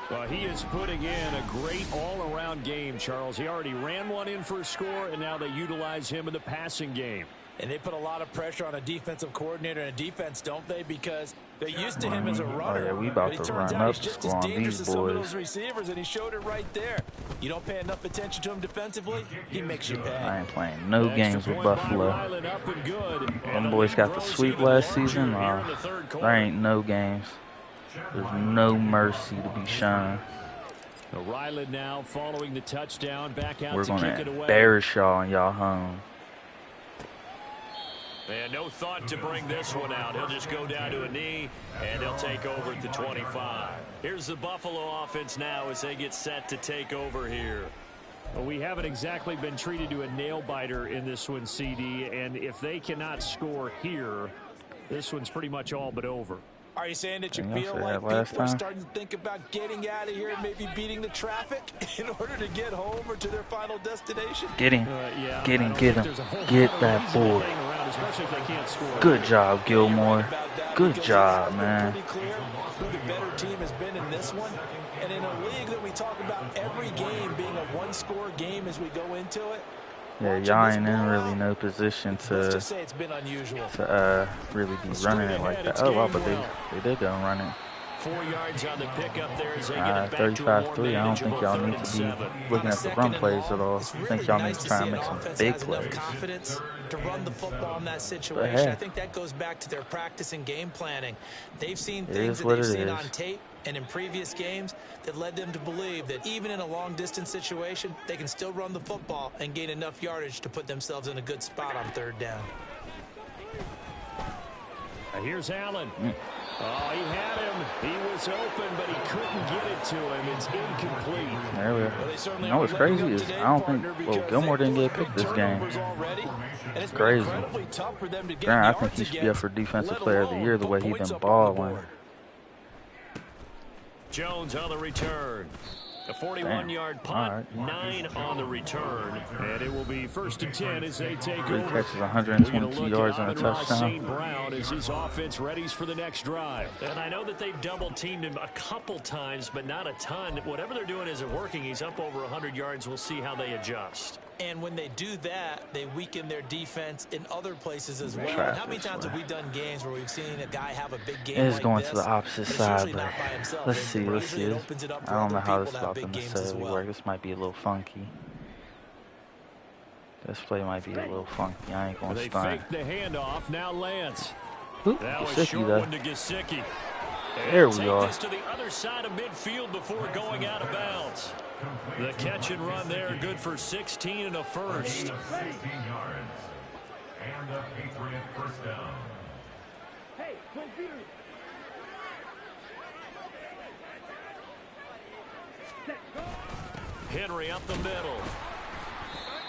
Well, he is putting in a great all-around game, Charles. He already ran one in for a score, and now they utilize him in the passing game. And they put a lot of pressure on a defensive coordinator and a defense, don't they? Because they're used to him as a runner. Oh, yeah, we about to run up the score on these Some of boys. those receivers, and he showed it right there. You don't pay enough attention to him defensively, he makes you pay. I ain't playing no games with Buffalo. Them boys got the sweep last season. There ain't no games. There's no mercy to be shown. Ryland now following the touchdown, back out We're to going kick it to away. embarrass y'all and y'all home. And no thought to bring this one out. He'll just go down to a knee, and they'll take over at the 25. Here's the Buffalo offense now as they get set to take over here. Well, we haven't exactly been treated to a nail-biter in this one, CD, and if they cannot score here, this one's pretty much all but over. Are you saying that you Dang, feel like people are starting to think about getting out of here and maybe beating the traffic in order to get home or to their final destination? Get him. Yeah, Get him. Get that boy. Good job, Gilmore. Good job, man. Pretty clear who the better team has been in this one. And in a league that we talk about every game being a one-score game as we go into it, yeah, y'all ain't in really no position to really be running it like that. Oh, wow, but they did go and run it. 4 yards on the pickup there as they get it back 35-3. I don't think y'all need to be looking at the run plays at all. I think y'all need to try and make some big plays. Confidence to run the football in that situation. I think that goes back to their practice and game planning. They've seen things that they've seen on tape and in previous games that led them to believe that even in a long-distance situation, they can still run the football and gain enough yardage to put themselves in a good spot on third down. Here's Allen. Oh, he had him. He was open, but he couldn't get it to him. It's incomplete. There we go. You know what's crazy is I don't think, well, Gilmore didn't get picked this game. It's crazy. Granted, I think he should be up for Defensive Player of the Year the way he's been balling. Jones on the return. A 41-yard punt, 9 on the return. And it will be 1st and 10 as they take 3 over. catches, 122 yards and a touchdown. St. Brown as his offense readies for the next drive. And I know that they've double-teamed him a couple times, but not a ton. Whatever they're doing isn't working. He's up over 100 yards. We'll see how they adjust. And when they do that, they weaken their defense in other places as well. And how many times have we done games where we've seen a guy have a big game It's like going this, to the opposite side, but let's see. I don't know how this is about to necessarily work. This might be a little funky. This play might be a little funky. I ain't going to stunt. They fake the handoff. Now Lance. That was short one to Gesicki. There we are. This to the other side of midfield before going out of bounds. The catch and run there, good for 16 and a first. 16 yards. And a Patriot first down. Hey, computer. Henry up the middle.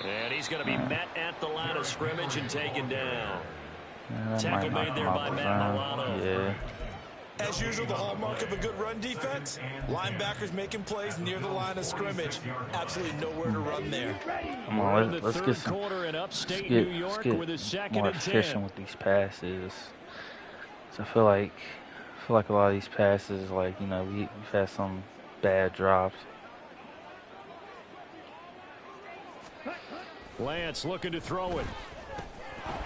And he's going to be met at the line of scrimmage and taken down. Tackle made there by Matt Milano. Yeah. As usual, the hallmark of a good run defense, linebackers making plays near the line of scrimmage. Absolutely nowhere to run there. Come on, let's get some. Let's get with his second more and 10. efficient with these passes. So I feel like a lot of these passes, like, you know, we've had some bad drops. Lance looking to throw it.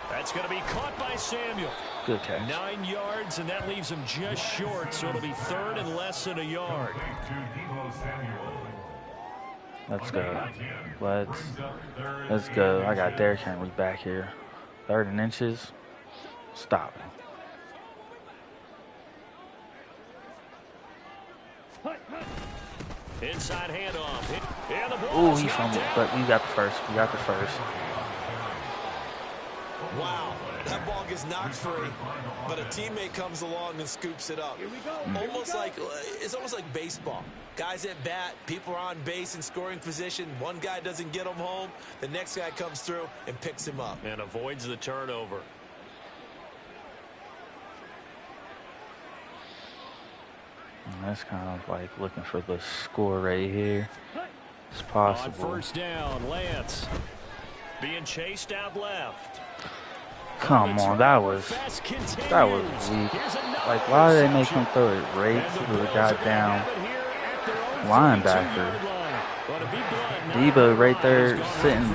That's going to be caught by Samuel. Good catch. 9 yards, and that leaves him just short, so it'll be third and less than a yard. Let's go. Let's go. I got Derrick Henry back here. 3rd and inches. Stop it. Inside handoff. And the ball Ooh, is he knocked fumbled, down. but we got the first. We got the first. Wow, that ball gets knocked free, but a teammate comes along and scoops it up. It's almost like baseball. Guys at bat, people are on base in scoring position. One guy doesn't get him home. The next guy comes through and picks him up. And avoids the turnover. That's kind of like looking for the score right here. It's On possible. 1st down, Lance being chased out left. Come on, that was weak. Like, why did they make him throw it right to the goddamn linebacker? Debo right there sitting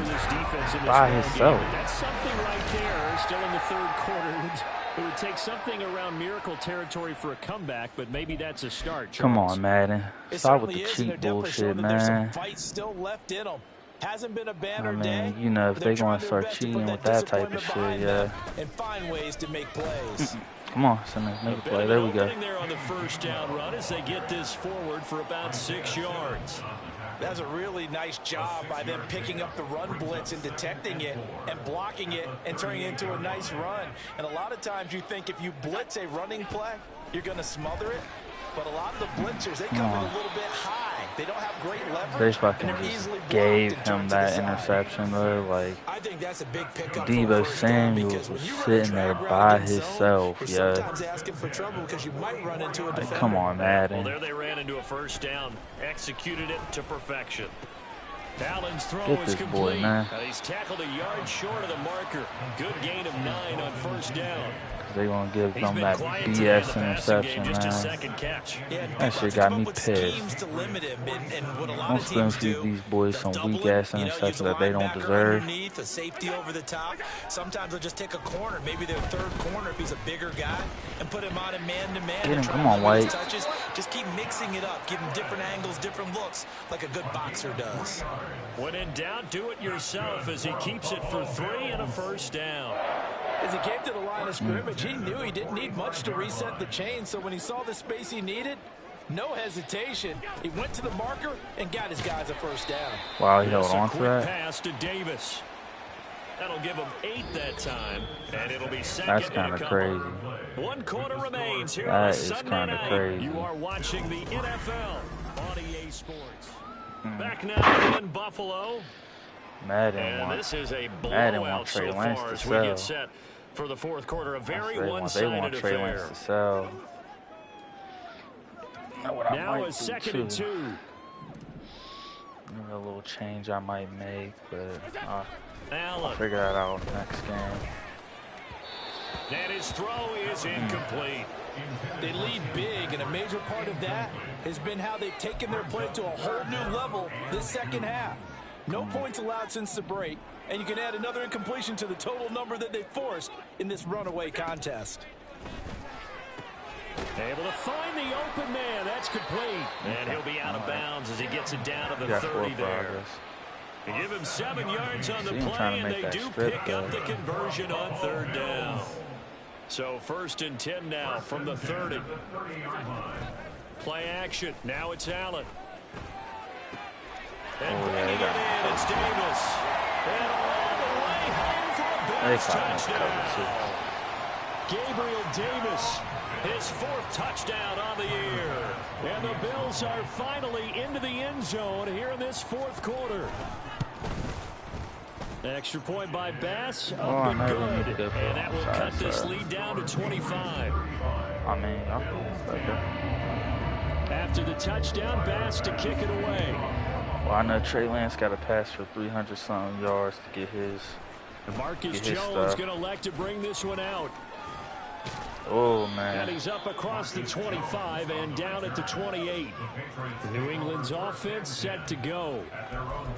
by himself. That's something right there. Still in the 3rd quarter. It would take something around miracle territory for a comeback, but maybe that's a start. Come Charles. on, Madden. Stop with the cheat bullshit, man. Fight still left in them. Hasn't been a banner I day. mean, you know, if They're they trying want to their start best to cheating put with that type of disappointment shit, behind yeah. them and find ways to make plays. Come on, Simmons, make a A bit play. of There an we go. opening there on the 1st down run as they get this forward for about 6 yards. That's a really nice job by them picking up the run blitz and detecting it and blocking it and turning it into a nice run. And a lot of times you think if you blitz a running play, you're going to smother it. But a lot of the blitzers, they come in a little bit high. They don't have great They leverage. fucking and they're just easily blocked gave and him turned to the that side. interception, though. Like, I think that's a big pickup for a Debo first down, because Samuels when was you run a sitting there drag route by against zone, himself, you're yeah. sometimes asking for trouble because you might run into a Like, defender. come on, Well, Madden. there they ran into a 1st down. Executed it to perfection. Allen's throw Get is this boy, complete. man. He's tackled a yard short of the marker. Good gain of 9 on 1st down. They gonna give He's them been that quiet today in BS the passing game, interception, just his man. 2nd catch. Yeah, and That people shit have to got come me up with pissed. schemes to limit him, and what a lot I'm of still teams feed do, these boys they'll some double weak him, ass use a interceptions that they don't linebacker deserve. underneath, a safety over the top. Sometimes they'll just take a corner, maybe their 3rd corner if he's a bigger guy, and put him on a man-to-man. Get him, and try come to on, limit his White. touches. Just keep mixing it up, give him different angles, different looks, like a good boxer does. When in doubt, do it yourself as he keeps it for 3 and a 1st down. As he came to the line of scrimmage, he knew he didn't need much to reset the chain, so when he saw the space he needed, no hesitation. He went to the marker and got his guys a 1st down. Wow, he held It's a on to quick that. pass to Davis. That'll give him 8 that time, and it'll be 2nd That's and kind a of couple. crazy. 1 quarter remains here That on a is Sunday kinda night. crazy. You are watching the NFL on EA Sports. Back now in Buffalo. Madden And want. this is a Madden want blowout Trey so Lance far to as we get sell. set for the 4th quarter. A very They one-sided want Trey affair. Lance to sell. You know what I Now might a do, 2nd too? and 2. A little change I might make, but I'll Allen. figure that out next game. And his throw is incomplete. They lead big, and a major part of that has been how they've taken their play to a whole new level this 2nd half. No points allowed since the break, and you can add another incompletion to the total number that they forced in this runaway contest. Able to find the open man. That's complete. And he'll be out of bounds as he gets it down to the Got 30 4 there. progress. They give him 7 yards on the See him play, trying to and make they that do strip, pick up though. the conversion on 3rd down. So 1st and 10 now from the 30. Play action. Now it's Allen. And bringing it in, it's Davis. And all the way home for a They Bills caught him covered, touchdown. Gabriel Davis, his 4th touchdown on the year. And the Bills are finally into the end zone here in this 4th quarter. Extra point by Bass, Oh, I up never and need to good. go for And that will onside, cut this so. lead down to 25. I mean, y'all cool. Okay. After the touchdown, Bass to kick it away. Well, I know Trey Lance got to pass for 300-something yards to get his. And Marcus Get his Jones stuff. going to elect to bring this one out. Oh, And man. he's up across the 25 and down at the 28. New England's offense set to go.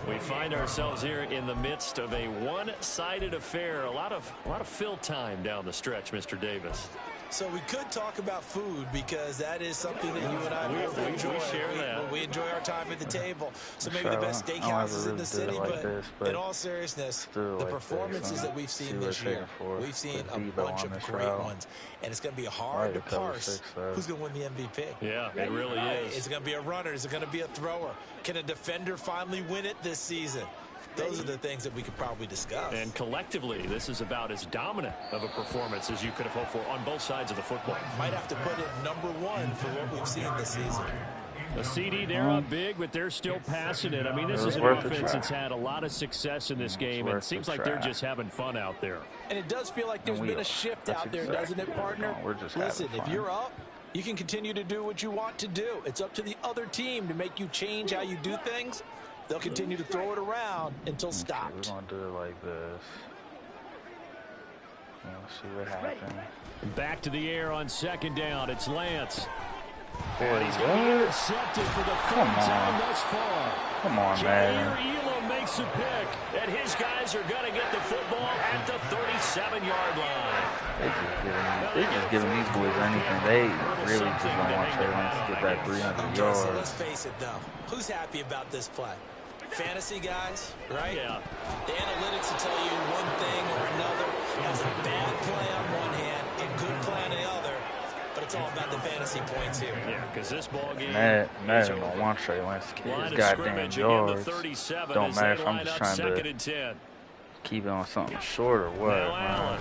We find ourselves here in the midst of a one-sided affair. A lot of fill time down the stretch, Mr. Davis. So we could talk about food because that is something that you and I both enjoy. We share that. We enjoy our time at the table. So maybe Sure, the best I don't steakhouses ever in the really do it city, like this, but in all seriousness, still the like performances this, that we've see seen what this they're year, for. we've seen With a Debo bunch on of this great route. ones. And it's going to be Like hard to the cover parse 6, though. who's going to win the MVP. Yeah, it really is. Is it going to be a runner? Is it going to be a thrower? Can a defender finally win it this season? Those are the things that we could probably discuss. And collectively, this is about as dominant of a performance as you could have hoped for on both sides of the football. Might have to put it #1 for what we've seen this season. The CD, they're up big, but they're still passing it. I mean, this is an offense that's had a lot of success in this game, and it seems like they're just having fun out there. And it does feel like there's been a shift out there, doesn't it, partner? Listen, if you're up, you can continue to do what you want to do. It's up to the other team to make you change how you do things. They'll continue to throw it around until stopped. We're going to do it like this. Let's see what happens. Back to the air on 2nd down. It's Lance. Boy, He's going to be intercepted for the 3rd time thus far. Come on, man. Jair Elam makes a pick, and his guys are going to get the football at the 37-yard line. They just giving these boys anything. They really just don't want Trey Lance to get that 300 yards. Let's face it, though. Who's happy about this play? Fantasy guys, right? Yeah. The analytics will tell you one thing or another. Has a bad play on one hand and good play on the other. But it's all about the fantasy points here. Yeah, because this ball game Madden don't want Trey Lance to get his goddamn yards. Don't matter if I'm just trying to keep it on something short or what, man.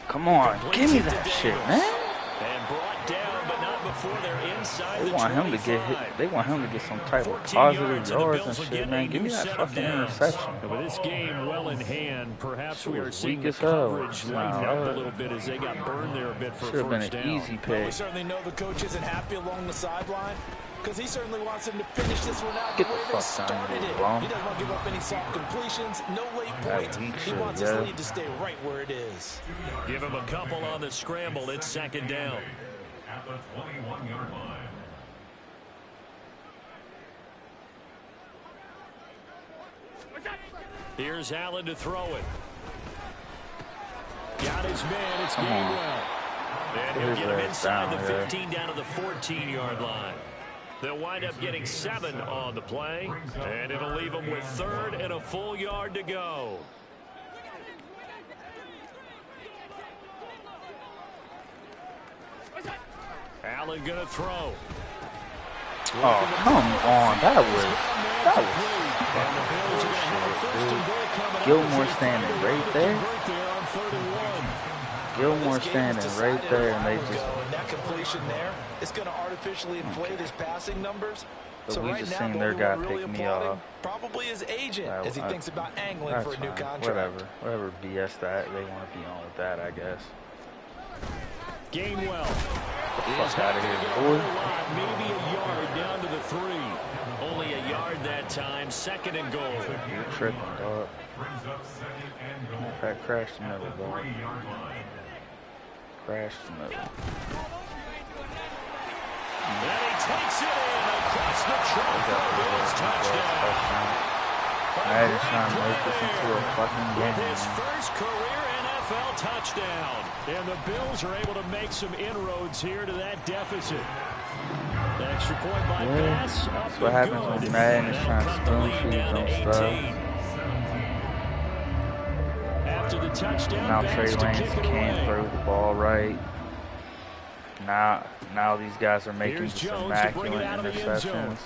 Come on, give me that shit, man. And brought down, but not before they're inside They want him to get hit. They want him to get some type of positive yards and shit, man. Give me that fucking interception. With this game well in hand, perhaps we are seeing the weak as hell. coverage lighten up a little bit as they got burned there a bit for Should have been first an down. easy Well, we pick. certainly know the coach isn't happy along the sideline because he certainly wants him to finish this one out Get the way the they fuck down, started you it. bum. He doesn't want to give up any soft completions, no late points. He wants his lead to stay right where it is. Give him a couple on the scramble. It's 2nd down. At the 21-yard line. Here's Allen to throw it. Got his man. It's Gainwell. And he'll get him inside the 15 down to the 14-yard line. They'll wind up getting 7 on the play, and it'll leave them with 3rd and a full yard to go. Allen going to throw. Oh, come on. That was bullshit. Gilmore standing right there. Gilmore standing right there, and they just... And that completion there is going to artificially inflate his passing numbers. But So we right just now, seen what their we're guy really pick me applauding off. probably his agent as he thinks about angling That's for a new fine. contract. Whatever BS that they want to be on with that, I guess. Gainwell. Fuck out of here, boy. Maybe a yard down to the 3. Only a yard that time. 2nd and goal. You're tripping, dog. Brings up 2nd and goal. That crashed the middle, dog. 3-yard line. Crashed the middle. And he takes it in across the track for a Bills touchdown. Madden's trying to make this into a fucking With game. his first career NFL touchdown. And the Bills are able to make some inroads here to that deficit. The extra point by pass. That's what happens when Madden is trying to spoon feed them stuff. After the touchdown, Now pass Trey to Lance kick it can't away. throw the ball right. Now these guys are making Here's just Jones to bring it immaculate out of the end zone. interceptions.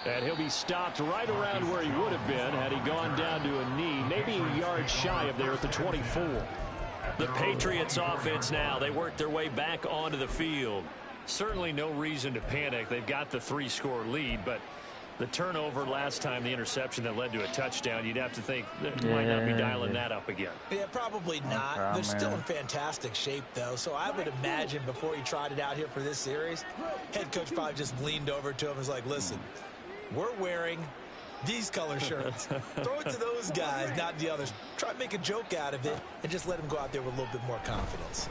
And he'll be stopped right around where he would have been had he gone down to a knee, maybe a yard shy of there at the 24. The Patriots offense now, they work their way back onto the field. Certainly no reason to panic. They've got the 3-score lead, but the turnover last time, the interception that led to a touchdown, you'd have to think they might not be dialing that up again. Yeah, probably not. Okay, They're still man. in fantastic shape, though. So I would imagine before he tried it out here for this series, head coach probably just leaned over to him and was like, listen, we're wearing these color shirts. Throw it to those guys, not the others. Try to make a joke out of it and just let him go out there with a little bit more confidence.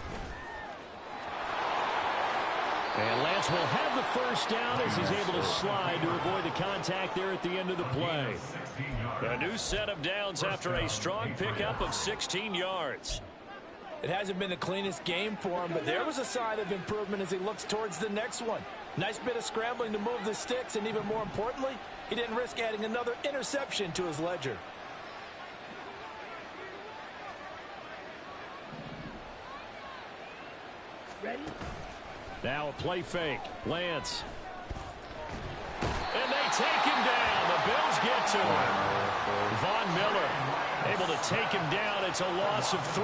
And Lance will have the first down as he's able to slide to avoid the contact there at the end of the play. A new set of downs after a strong pickup of 16 yards. It hasn't been the cleanest game for him, but there was a sign of improvement as he looks towards the next one. Nice bit of scrambling to move the sticks, and even more importantly, he didn't risk adding another interception to his ledger. Ready? Now a play fake. Lance. And they take him down. The Bills get to him. Von Miller able to take him down. It's a loss of 3.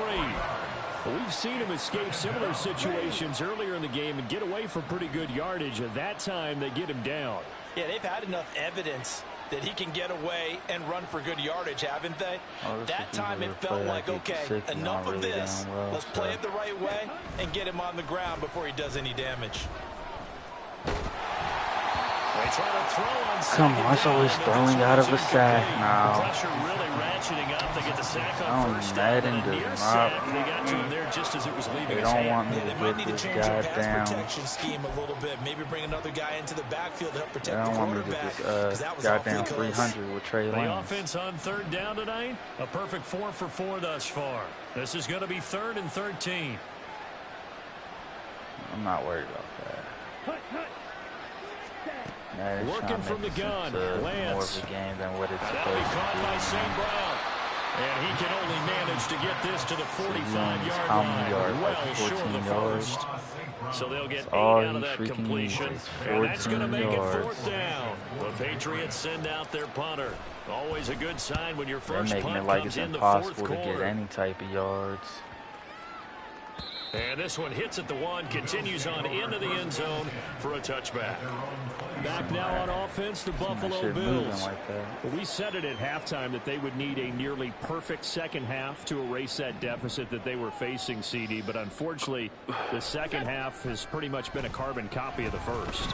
We've seen him escape similar situations earlier in the game and get away from pretty good yardage. At that time, they get him down. Yeah, they've had enough evidence that he can get away and run for good yardage, haven't they? That time it felt like, okay, enough of this. Let's play it the right way and get him on the ground before he does any damage. They try to throw on Come on, it's always throwing out of a sack now. Pressure really ratcheting up. They get the sack on first Madden down. does not. They got to him there just as it was leaving They his don't hand. want me Yeah, they to might get need to this change their guy pass down. protection scheme a little bit. Maybe bring another guy into the backfield to help They protect the don't want me to quarterback. get 'Cause this that was goddamn awfully close. 300 with Trey The Lance. offense on third down tonight, a perfect 4 for 4 thus far. This is going to be 3rd and 13. I'm not worried about that. Hut, hut. Madden's Working trying to from make the this gun, into Lance. more of a game than what it's That'll be supposed caught by to St. Brown. And he can only manage to get this to the 45-yard how many line. yards? Well Like short of 14 the yards. first. So they'll get 8 all out of he that freaking completion. needs is And that's going to 14 make it yards. 4th down. The Patriots send out their punter. Always a good sign when your They're first making punt it like comes it's in the 4th impossible to get quarter. any type of yards. And this one hits at the 1, continues on into the end zone for a touchback. Back now on offense, the Buffalo Shit moving Bills. like that. We said it at halftime that they would need a nearly perfect second half to erase that deficit that they were facing, CD. But unfortunately, the second half has pretty much been a carbon copy of the first.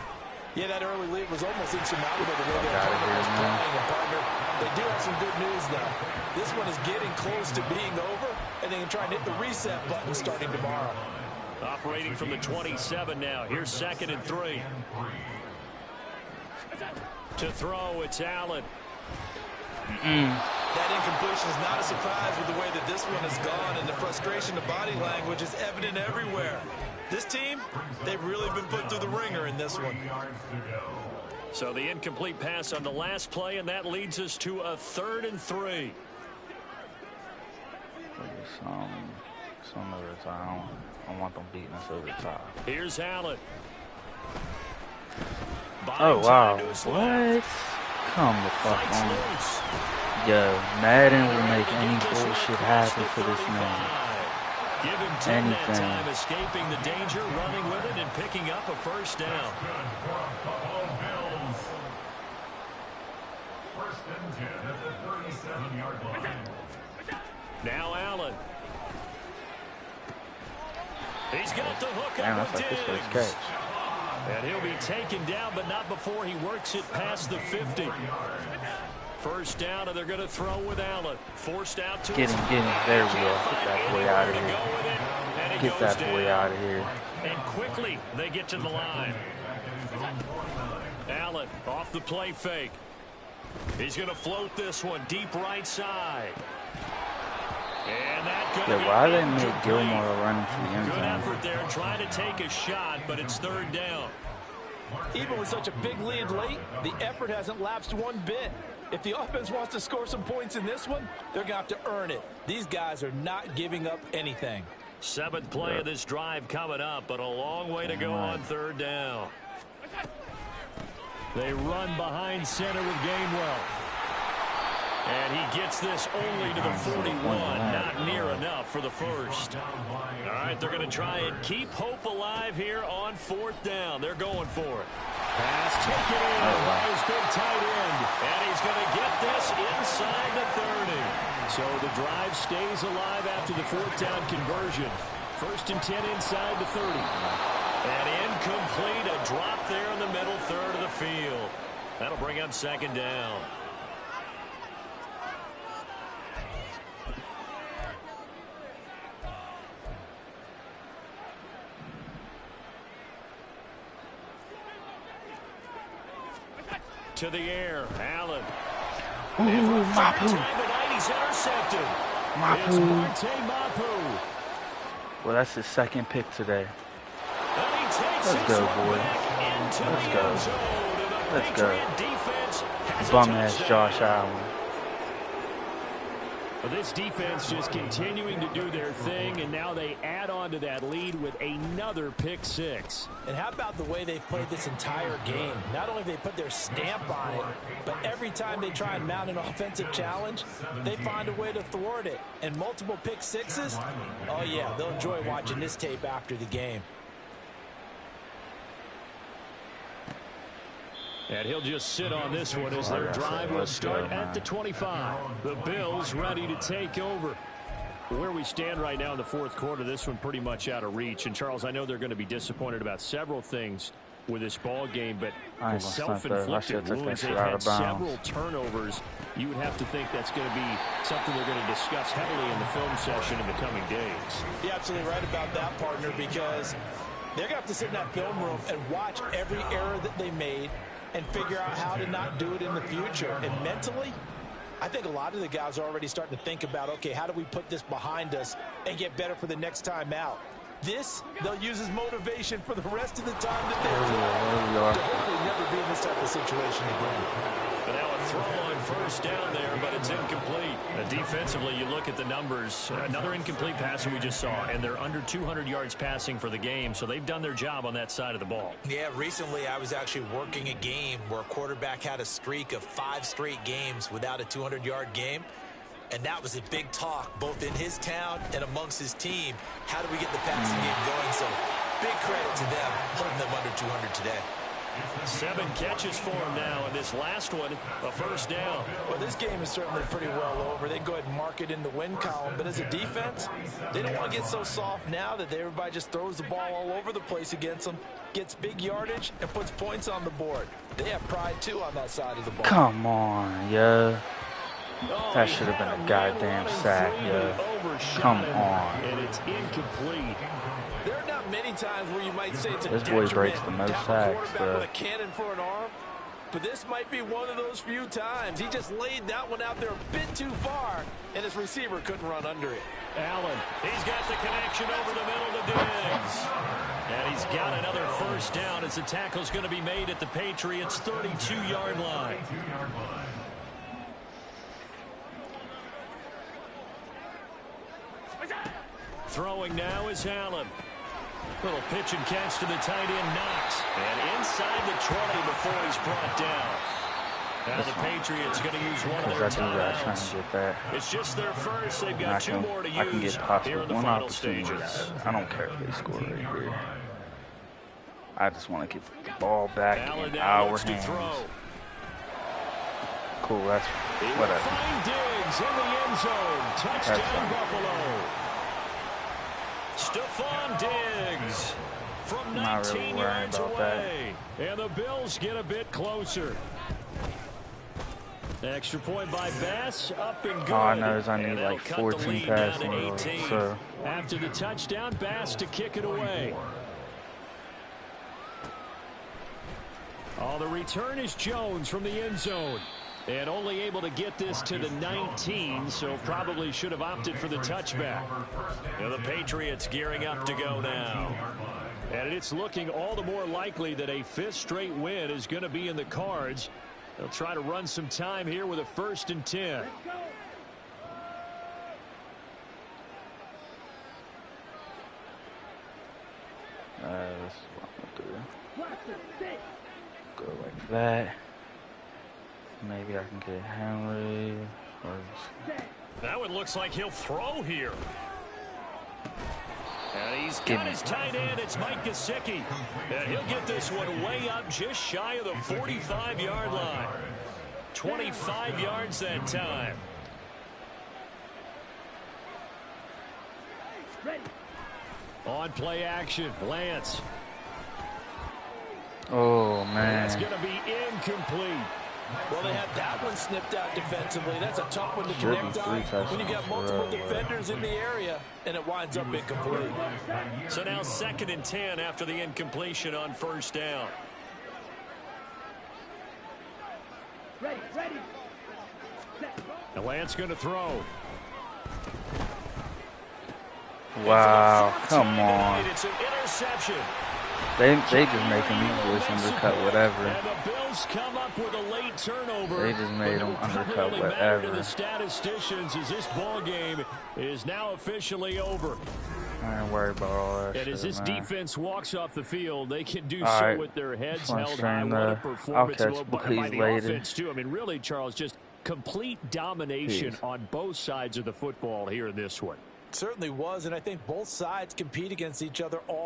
Yeah, that early lead was almost insurmountable the way their Outta opponent here, was man. playing. And partner, they do have some good news, though. This one is getting close to being over, and they can try and hit the reset button starting tomorrow. Operating from the 27 now. Here's 2nd and 3. To throw, it's Allen. That incompletion is not a surprise with the way that this one has gone, and the frustration of body language is evident everywhere. This team, they've really been put through the ringer in this one. So the incomplete pass on the last play, and that leads us to a 3rd and 3. Some of the time, I don't want them beating us over the top. Here's Allen. Oh, wow. Time to his What? left. Come the fuck Fights on. loose. Yo, Madden will make Able to any get this one bullshit across happen the for this 35. man. Give him 10 that Anything. time, escaping the danger, running with it, and picking up a first down. Buffalo Bills. 1st and 10 at the 37-yard line. Now Allen. He's got the hook Damn, up that's with like his first Diggs. catch. And he'll be taken down, but not before he works it past the 50. First down, and they're going to throw with Allen. Forced out to Get him, get him. There we go. Get that boy out of here. Get that boy out of here. And quickly, they get to the line. Allen off the play fake. He's going to float this one deep right side. And that could Yeah, why they made Gilmore run into the end Good zone? effort there, trying to take a shot, but it's 3rd down. Even with such a big lead late, the effort hasn't lapsed one bit. If the offense wants to score some points in this one, they're going to have to earn it. These guys are not giving up anything. 7th play of this drive coming up, but a long way to go on 3rd down. They run behind center with Gainwell. And he gets this only to the 41. Not near enough for the first. All right, they're going to try and keep hope alive here on 4th down. They're going for it. Pass taken in by his big tight end. And he's going to get this inside the 30. So the drive stays alive after the 4th down conversion. 1st and 10 inside the 30. And incomplete, a drop there in the middle third of the field. That'll bring up 2nd down. To the air, Allen. Ooh, Mapu. Time tonight, he's intercepted. Mapu. It's Marte Mapu. Well, that's his second pick today. And he takes Let's go, boys. Let's go. Let's go. Bum-ass Josh Allen. Well, this defense just continuing to do their thing, and now they add on to that lead with another pick six. And how about the way they've played this entire game? Not only have they put their stamp on it, but every time they try and mount an offensive challenge, they find a way to thwart it. And multiple pick sixes? Oh, yeah, they'll enjoy watching this tape after the game. And he'll just sit on this one as their drive will start at the 25. The Bills ready to take over. Where we stand right now in the fourth quarter, this one pretty much out of reach. And, Charles, I know they're going to be disappointed about several things with this ball game, but the self-inflicted wounds, they've had several turnovers. You would have to think that's going to be something they're going to discuss heavily in the film session in the coming days. You're absolutely right about that, partner, because they're going to have to sit in that film room and watch every error that they made and figure out how to not do it in the future. And mentally, I think a lot of the guys are already starting to think about, okay, how do we put this behind us and get better for the next time out? This, they'll use as motivation for the rest of the time that they play to hopefully never be in this type of situation again. But now a throw on first down there, but it's incomplete. Defensively, you look at the numbers. Another incomplete pass that we just saw, and they're under 200 yards passing for the game, so they've done their job on that side of the ball. Yeah, recently I was actually working a game where a quarterback had a streak of 5 straight games without a 200-yard game. And that was a big talk, both in his town and amongst his team. How do we get the passing game going? So big credit to them, holding them under 200 today. 7 catches for him now, and this last one, a first down. Well, this game is certainly pretty well over. They go ahead and mark it in the win column. But as a defense, they don't want to get so soft now that everybody just throws the ball all over the place against them, gets big yardage, and puts points on the board. They have pride, too, on that side of the ball. Come on, yo. That should have been a goddamn sack, yo. Come on. And it's incomplete. There are not many times where you might say it's a this boy breaks the most sacks, with a cannon for an arm, but this might be one of those few times. He just laid that one out there a bit too far, and his receiver couldn't run under it. Allen, he's got the connection over the middle to Diggs. And he's got another first down as the tackle's going to be made at the Patriots' 32-yard line. Throwing now is Allen. Little pitch and catch to the tight end, Knox. And inside the 20 before he's brought down. Now the Patriots going to use one of their timeouts. It's just their first. They've got 2 more to use here in the final stages. I don't care if they score right here. I just want to get the ball back in our hands. Cool, that's whatever. Find Diggs in the end zone. Touchdown, Buffalo. Stephon Diggs from 19 yards away. And the Bills get a bit closer. Extra point by Bass, up and good. All I know is I need like 14 passing yards. So after the touchdown, Bass to kick it away. Oh, the return is Jones from the end zone. And only able to get this to the 19, so probably should have opted for the touchback. Now the Patriots gearing up to go now. And it's looking all the more likely that a 5th straight win is going to be in the cards. They'll try to run some time here with a 1st and 10. That's what I'm going to do. Go like that. Maybe I can get Henry. That one looks like he'll throw here. And he's got his tight end. It's Mike Gesicki. And he'll get this one way up just shy of the 45-yard line. 25 yards that time. On play action, Lance. Oh, man. That's going to be incomplete. Well, they had that one snipped out defensively. That's a tough one to connect on when you got multiple defenders in the area, and it winds up incomplete. So now 2nd and 10 after the incompletion on 1st down. Ready. Now Lance going to throw. Wow, come on. It's an interception. They just making these boys undercut whatever. And the Bills come up with a late turnover. They just made them undercut To whatever. the statisticians as this ball game is now officially over. I ain't worried about all that And as shit, this man. defense walks off the field, they can do All so right. with their heads Just wanna held stream high. What a the- performance I'll catch by these the later. offense, too. I mean, really, Charles, just complete domination Peace. on both sides of the football here in this one. Certainly was, and I think both sides compete against each other all